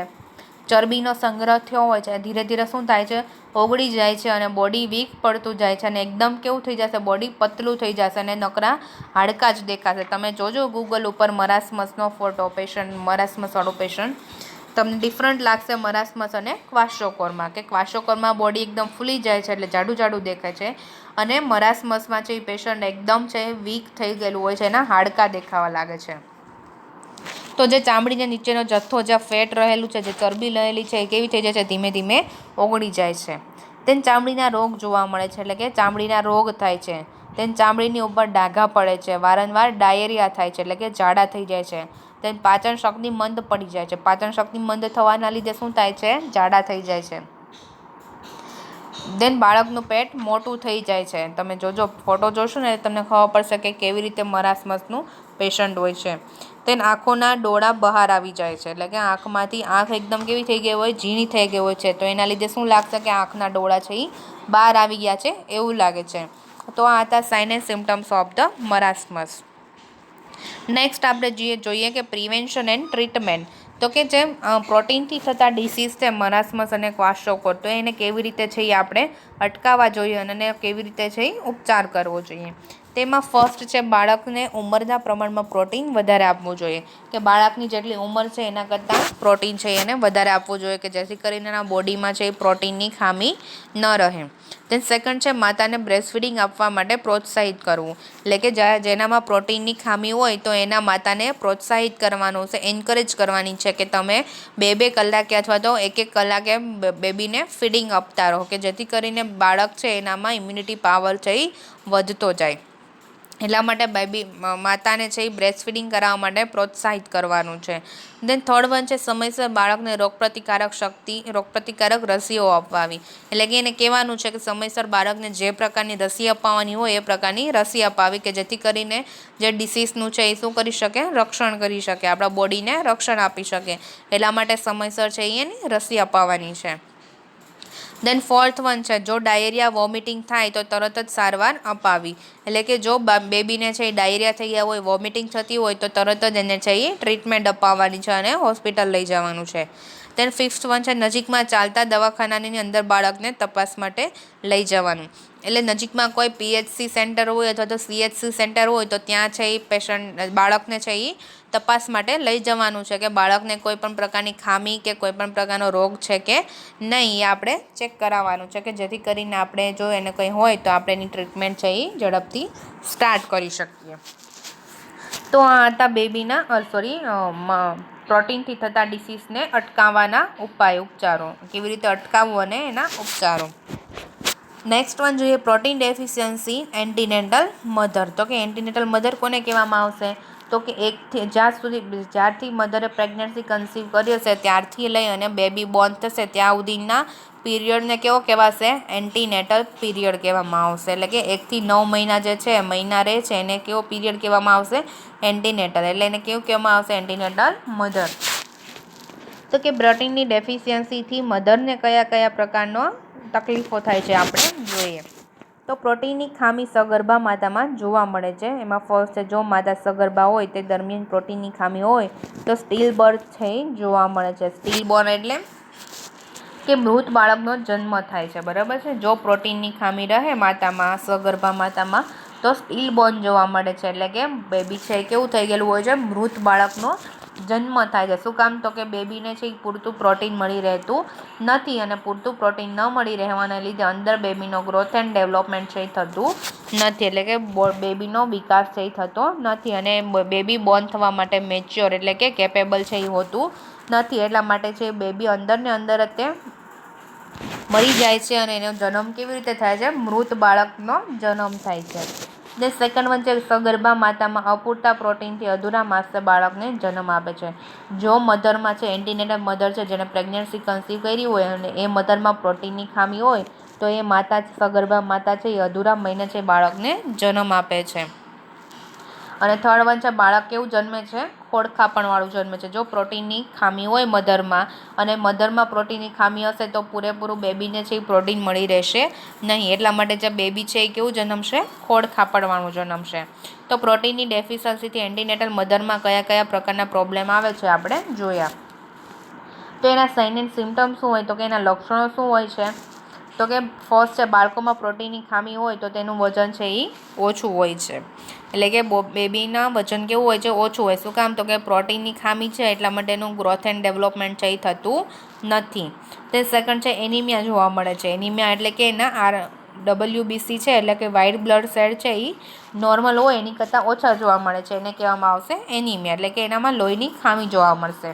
ચરબીનો સંગ્રહ થયો હોય છે, ધીરે ધીરે શું થાય છે ઓગળી જાય છે અને બોડી વીક પડતું જાય છે અને એકદમ કેવું થઈ જશે બોડી પતલું થઈ જશે અને નકરા હાડકાં જ દેખાશે. તમે જોજો ગૂગલ ઉપર મરાસમસનો ફોટો, પેશન્ટ મરાસમસવાળું પેશન્ટ, તમને ડિફરન્ટ લાગશે મરાસમસ અને ક્વાશોકોરમાં, કે ક્વાશોકોરમાં બોડી એકદમ ફૂલી જાય છે એટલે જાડું જાડું દેખાય છે અને મરાસમસમાં છે એ પેશન્ટ એકદમ છે વીક થઈ ગયેલું હોય છે, એના હાડકાં દેખાવા લાગે છે. તો જે ચામડીને નીચેનો જથ્થો, જ્યાં ફેટ રહેલું છે, જે ચરબી રહેલી છે એ કેવી થઈ જાય છે ધીમે ધીમે ઓગળી જાય છે. તેન ચામડીના રોગ જોવા મળે છે, એટલે કે ચામડીના રોગ થાય છે. તેન ચામડીની ઉપર ડાઘા પડે છે, વારંવાર ડાયેરિયા થાય છે, એટલે કે ઝાડા થઈ જાય છે. તેન પાચન શક્તિ મંદ પડી જાય છે. પાચન શક્તિ મંદ થવાના લીધે શું થાય છે? ઝાડા થઈ જાય છે. દેન બાળકનું પેટ મોટું થઈ જાય છે. તમે જોજો ફોટો જોશો ને તમને ખબર પડશે કે કેવી રીતે મરાસમસનું પેશન્ટ હોય છે. તેન આંખોના ડોળા બહાર આવી જાય છે, એટલે કે આંખમાંથી આંખ એકદમ કેવી થઈ ગઈ હોય? ઝીણી થઈ ગઈ હોય છે. તો એના લીધે શું લાગશે કે આંખના ડોળા છે એ બહાર આવી ગયા છે એવું લાગે છે. તો આ હતા sign and symptoms of the marasmus. Next આપણે જોઈએ કે પ્રિવેન્શન એન્ડ ટ્રીટમેન્ટ. તો કે જેમ પ્રોટીનથી થતા ડિસીઝ છે મરાસમસ અને ક્વાશોકોર, તો એને કેવી રીતે છે એ આપણે અટકાવવા જોઈએ અને કેવી રીતે છે એ ઉપચાર કરવો જોઈએ. તેમાં ફર્સ્ટ છે બાળકને ઉંમરના પ્રમાણમાં પ્રોટીન વધારે આપવું જોઈએ, કે બાળકની જેટલી ઉંમર છે એના કરતાં પ્રોટીન છે એને વધારે આપવું જોઈએ, કે જેથી કરીને એના બોડીમાં છે એ પ્રોટીનની ખામી ન રહે. દેન સેકન્ડ છે માતાને બ્રેસ્ટ ફીડિંગ આપવા માટે પ્રોત્સાહિત કરવું, એટલે કે જેનામાં પ્રોટીનની ખામી હોય તો એના માતાને પ્રોત્સાહિત કરવાનું છે, એન્કરેજ કરવાની છે કે તમે 2-2 કલાકે અથવા તો 1-1 કલાકે બેબીને ફીડિંગ આપતા રહો, કે જેથી કરીને બાળક છે એનામાં ઇમ્યુનિટી પાવર છે એ વધતો જાય. એટલા માટે માતાને છે એ બ્રેસ્ટ ફીડિંગ કરાવવા માટે પ્રોત્સાહિત કરવાનું છે. દેન થર્ડ વન છે સમયસર બાળકને રોગપ્રતિકારક રસીઓ અપાવી, એટલે કે એને કહેવાનું છે કે સમયસર બાળકને જે પ્રકારની રસી અપાવવાની હોય એ પ્રકારની રસી અપાવી, કે જેથી કરીને જે ડિસીઝનું છે એ શું કરી શકે, રક્ષણ કરી શકે, આપણા બોડીને રક્ષણ આપી શકે. એટલા માટે સમયસર છે એની રસી અપાવવાની છે. દેન ફોર્થ વન છે જો ડાયેરિયા વોમિટિંગ થાય તો તરત જ સારવાર અપાવી, એટલે કે જો બેબીને છે એ ડાયેરિયા થઈ ગયા હોય, વોમિટિંગ થતી હોય તો તરત જ એને છે એ ટ્રીટમેન્ટ અપાવવાની છે અને હોસ્પિટલ લઈ જવાનું છે. દેન ફિફ્થ વન છે નજીકમાં ચાલતા દવાખાનાની અંદર બાળકને તપાસ માટે લઈ જવાનું, એટલે નજીકમાં કોઈ PHC સેન્ટર હોય અથવા તો CHC સેન્ટર હોય તો ત્યાં છે એ બાળકને છે એ તપાસ માટે લઈ જવાનું છે, કે બાળકને કોઈ પણ પ્રકારની ખામી કે કોઈ પણ પ્રકારનો રોગ છે કે નહીં એ આપણે ચેક કરાવવાનું છે, કે જેથી કરીને આપણે જો એને કંઈ હોય તો આપણે એની ટ્રીટમેન્ટ છે એ ઝડપથી સ્ટાર્ટ કરી શકીએ. તો આ હતા બેબીના પ્રોટીનથી થતા ડિસીઝને અટકાવવાના ઉપચારો, કેવી રીતે અટકાવવું અને એના ઉપચારો. નેક્સ્ટ વન જોઈએ પ્રોટીન ડેફિશિયન્સી એન્ટીનેટલ મધર. તો કે એન્ટીનેટલ મધર કોને કહેવામાં આવશે, તો કે જ્યારથી મધરે પ્રેગ્નન્સી કન્સીવ કરી હશે ત્યારથી લઈ અને બેબી બોર્ન થશે ત્યાં સુધીના પીરિયડને કેવો કહેવાશે, એન્ટીનેટલ પીરિયડ કહેવામાં આવશે. એટલે કે 1 થી 9 મહિના જે છે મહિના રહે છે એને કેવો પીરિયડ કહેવામાં આવશે, એન્ટીનેટલ. એટલે એને કેવું કહેવામાં આવશે, એન્ટીનેટલ મધર. તો કે પ્રોટીનની ડેફિશિયન્સીથી મધરને કયા કયા પ્રકારનો તકલીફો થાય છે આપણે જોઈએ. તો પ્રોટીનની ખામી સગર્ભા માતામાં જોવા મળે છે. એમાં ફર્સ્ટ છે જો માતા સગર્ભા હોય તે દરમિયાન પ્રોટીનની ખામી હોય તો સ્ટીલ બર્થ છે જોવા મળે છે. સ્ટીલ બોર્ન એટલે કે મૃત બાળકનો જન્મ થાય છે, બરાબર છે. જો પ્રોટીનની ખામી રહે માતામાં, સગર્ભા માતામાં, તો સ્ટીલ બોર્ન જોવા મળે છે, એટલે કે બેબી છે કેવું થઈ ગયેલું હોય છે, મૃત બાળકનો જન્મ થાય છે. શું કામ, તો કે બેબીને છે પૂરતું પ્રોટીન મળી રહેતું નથી, અને પૂરતું પ્રોટીન ન મળી રહેવાના લીધે અંદર બેબીનો ગ્રોથ એન્ડ ડેવલપમેન્ટ છે થતું નથી, એટલે કે બેબીનો વિકાસ છે થતો નથી, અને બેબી બોર્ન થવા માટે મેચ્યોર એટલે કે કેપેબલ છે એ હોતું નથી. એટલા માટે છે બેબી અંદર ને અંદર જ તે મરી જાય છે અને એનો જન્મ કેવી રીતે થાય છે, મૃત બાળકનો જન્મ થાય છે. ને સેકન્ડ વન છે સગર્ભા માતામાં અપૂરતા પ્રોટીનથી અધૂરા માસે બાળકને જન્મ આપે છે. જો મધરમાં છે એન્ટીનેટલ મધર છે જેને પ્રેગ્નન્સી કન્સીવ કરી હોય અને એ મધરમાં પ્રોટીનની ખામી હોય તો એ માતા સગર્ભા માતા છે એ અધૂરા મહિને છે બાળકને જન્મ આપે છે. અને થર્ડ વન છે બાળક કેવું જન્મે છે, ખોડખાપણવાળું જન્મે છે. જો પ્રોટીનની ખામી હોય મધરમાં અને મધરમાં પ્રોટીનની ખામી હશે તો પૂરેપૂરું બેબીને છે એ પ્રોટીન મળી રહેશે નહીં. એટલા માટે જે બેબી છે એ કેવું જન્મશે, ખોડખાપણવાળું જન્મશે. તો પ્રોટીનની ડેફિશિયન્સીથી એન્ટીનેટલ મધરમાં કયા કયા પ્રકારના પ્રોબ્લેમ આવે છે આપણે જોયા. તો એના સાઇન એન્ડ સિમ્ટમ્સ શું હોય, તો કે એના લક્ષણો શું હોય છે, તો કે ફર્સ્ટ છે બાળકોમાં પ્રોટીનની ખામી હોય તો તેનું વજન છે એ ઓછું હોય છે, એટલે કે બેબીના વજન કેવું હોય છે, ઓછું હોય. શું કામ, તો કે પ્રોટીનની ખામી છે એટલા માટે એનું ગ્રોથ એન્ડ ડેવલપમેન્ટ છે એ થતું નથી. તે સેકન્ડ છે એનિમિયા જોવા મળે છે. એનિમિયા એટલે કે એના WBC છે એટલે કે વ્હાઇટ બ્લડ સેલ છે એ નોર્મલ હોય એની કરતાં ઓછા જોવા મળે છે, એને કહેવામાં આવશે એનિમિયા, એટલે કે એનામાં લોહીની ખામી જોવા મળશે.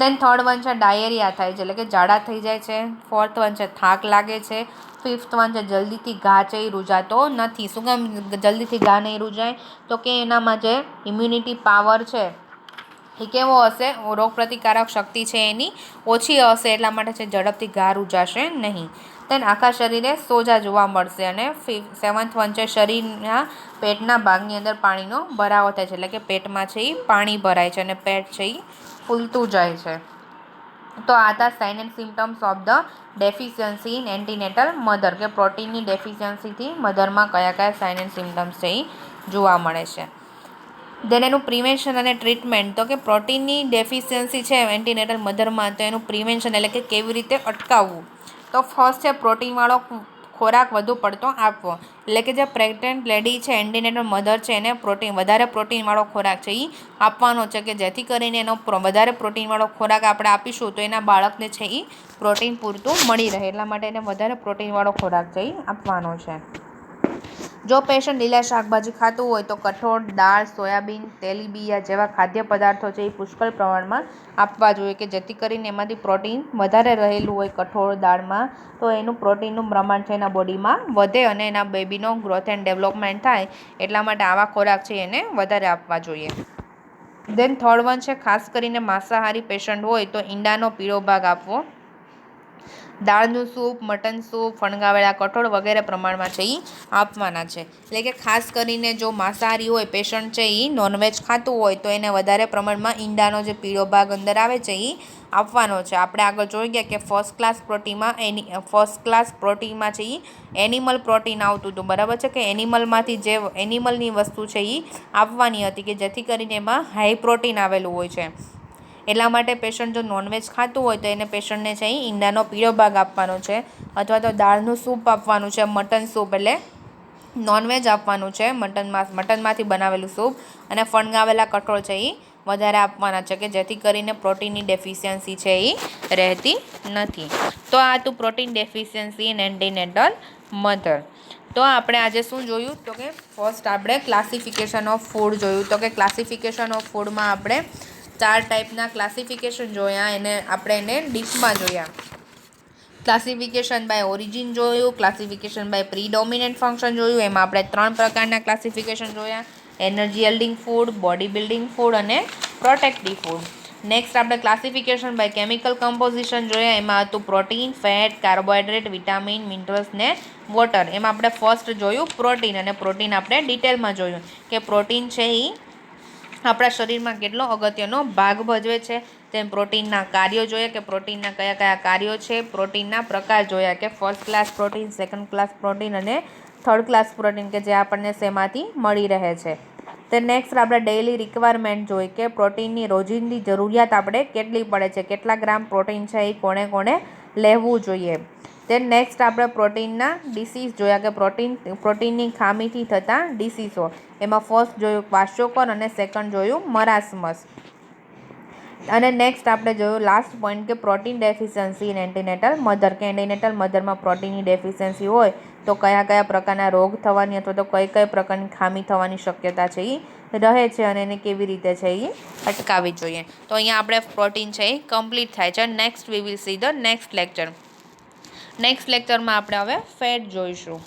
દેન થર્ડ વન છે ડાયેરિયા થાય છે, એટલે કે ઝાડા થઈ જાય છે. ફોર્થ વન છે થાક લાગે છે. ફિફ્થ વન છે જલ્દીથી ઘા છે એ રૂજાતો નથી. શું કામ જલ્દીથી ઘા નહીં રૂજાય, તો કે એનામાં જે ઇમ્યુનિટી પાવર છે એ કેવો હશે, રોગપ્રતિકારક શક્તિ છે એની ઓછી હશે, એટલા માટે છે ઝડપથી ઘા રૂજાશે નહીં. દેન આખા શરીરે સોજા જોવા મળશે. અને સેવન્થ વન છે શરીરના પેટના ભાગની અંદર પાણીનો ભરાવો થાય છે, એટલે કે પેટમાં છે એ પાણી ભરાય છે અને પેટ છે એ ફૂલતું જાય છે. તો આ હતા sign and symptoms of the deficiency in antenatal mother, કે પ્રોટીનની ડેફિશિયન્સીથી મધરમાં કયા કયા સાઇન એન્ડ સિમ્ટમ્સ છે એ જોવા મળે છે. દેન એનું પ્રિવેન્શન અને ટ્રીટમેન્ટ, તો કે પ્રોટીનની ડેફિશિયન્સી છે એન્ટીનેટલ મધરમાં, તો એનું પ્રિવેન્શન એટલે કે કેવી રીતે અટકાવવું. તો ફર્સ્ટ છે પ્રોટીનવાળો ખોરાક વધુ પડતો આપવો. એટલે કે જે પ્રેગ્નન્ટ લેડી છે, એન્ટીનેટલ મધર છે, એને વધારે પ્રોટીનવાળો ખોરાક છે એ આપવાનો છે, કે જેથી કરીને એનો વધારે પ્રોટીનવાળો ખોરાક આપણે આપીશું તો એના બાળકને છે એ પ્રોટીન પૂરતું મળી રહે. એટલા માટે એને વધારે પ્રોટીનવાળો ખોરાક છે એ આપવાનો છે. જો પેશન્ટ લીલા શાકભાજી ખાતું હોય તો કઠોળ, દાળ, સોયાબીન, તેલીબિયા જેવા ખાદ્ય પદાર્થો છે એ પુષ્કળ પ્રમાણમાં આપવા જોઈએ, કે જેથી કરીને એમાંથી પ્રોટીન વધારે રહેલું હોય કઠોળ, દાળમાં, તો એનું પ્રોટીનનું પ્રમાણ છે એના બોડીમાં વધે અને એના બેબીનો ગ્રોથ એન્ડ ડેવલપમેન્ટ થાય. એટલા માટે આવા ખોરાક છે એને વધારે આપવા જોઈએ. દેન થર્ડ વન છે, ખાસ કરીને માંસાહારી પેશન્ટ હોય તો ઈંડાનો પીળો ભાગ આપવો. દાળનું સૂપ, મટન સૂપ, ફણગાવેલા કઠોળ વગેરે પ્રમાણમાં છે એ આપવાના છે. એટલે કે ખાસ કરીને જો માંસાહારી હોય પેશન્ટ છે એ નોનવેજ ખાતું હોય તો એને વધારે પ્રમાણમાં ઈંડાનો જે પીળો ભાગ અંદર આવે છે એ આપવાનો છે. આપણે આગળ જોઈ ગયા કે ફર્સ્ટ ક્લાસ પ્રોટીનમાં છે એ એનિમલ પ્રોટીન આવતું હતું, બરાબર છે, કે એનિમલમાંથી જે એનિમલની વસ્તુ છે એ આપવાની હતી, કે જેથી કરીને એમાં હાઈ પ્રોટીન આવેલું હોય છે. એટલા માટે પેશન્ટ જો નોનવેજ ખાતું હોય તો એને પેશન્ટને છે એ ઈંડાનો પીળો ભાગ આપવાનો છે, અથવા તો દાળનું સૂપ આપવાનું છે, મટન સૂપ એટલે નોનવેજ આપવાનું છે, મટનમાંથી બનાવેલું સૂપ, અને ફણગાવેલા કઠોળ છે એ વધારે આપવાના છે, કે જેથી કરીને પ્રોટીનની ડેફિશિયન્સી છે એ રહેતી નથી. તો આ હતું protein deficiency in antenatal mother. તો આપણે આજે શું જોયું? તો કે ફર્સ્ટ આપણે ક્લાસિફિકેશન ઓફ ફૂડ જોયું. તો કે ક્લાસિફિકેશન ઓફ ફૂડમાં આપણે 4 ટાઈપના ક્લાસિફિકેશન જોયા, આપણે એને ડીપમાં જોયા. ક્લાસિફિકેશન બાય ઓરિજિન જોયું, ક્લાસિફિકેશન બાય પ્રીડોમિનન્ટ ફંક્શન જોયું. એમાં આપણે 3 પ્રકારના ક્લાસિફિકેશન જોયા: energy yielding food, body building food અને પ્રોટેક્ટિવ ફૂડ. નેક્સ્ટ આપણે ક્લાસિફિકેશન બાય કેમિકલ કમ્પોઝિશન જોયા. એમાં હતું protein, fat, carbohydrate, vitamin, minerals ને વોટર. એમાં આપણે ફર્સ્ટ જોયું પ્રોટીન, અને પ્રોટીન આપણે ડિટેલમાં જોયું કે પ્રોટીન છે એ આપણા શરીરમાં કેટલો અગત્યનો ભાગ ભજવે છે. તેમ પ્રોટીનના કાર્યો જોયા કે પ્રોટીનના કયા કયા કાર્યો છે. પ્રોટીનના પ્રકાર જોયા કે first class protein, second class protein અને થર્ડ ક્લાસ પ્રોટીન, કે જે આપણને શેમાંથી મળી રહે છે. તે નેક્સ્ટ આપણે ડેઇલી રિક્વાયરમેન્ટ જોઈ કે પ્રોટીનની રોજિંદી જરૂરિયાત આપણે કેટલી પડે છે, કેટલા ગ્રામ પ્રોટીન છે એ કોણે કોણે લેવું જોઈએ. તે નેક્સ્ટ આપણે પ્રોટીનના ડિસીઝ જોયા કે પ્રોટીનની ખામીથી થતા ડિસીઝો. એમાં ફર્સ્ટ જોયું ક્વાશિયોકોર અને સેકન્ડ જોયું મરાસ્મસ. અને નેક્સ્ટ આપણે જોયું લાસ્ટ પોઈન્ટ કે protein deficiency in antenatal mother, કે એન્ટીનેટલ મધરમાં પ્રોટીનની ડેફિશિયન્સી હોય તો કયા કયા પ્રકારના રોગ થવાની અથવા તો કઈ પ્રકારની ખામી થવાની શક્યતા છે એ રહે છે, અને એને કેવી રીતે છે એ અટકાવવી જોઈએ. તો અહીંયા આપણે પ્રોટીન છે એ કમ્પ્લીટ થાય છે. Next we will see the next lecture. Next લેક્ચરમાં આપણે હવે ફેટ જોઈશું.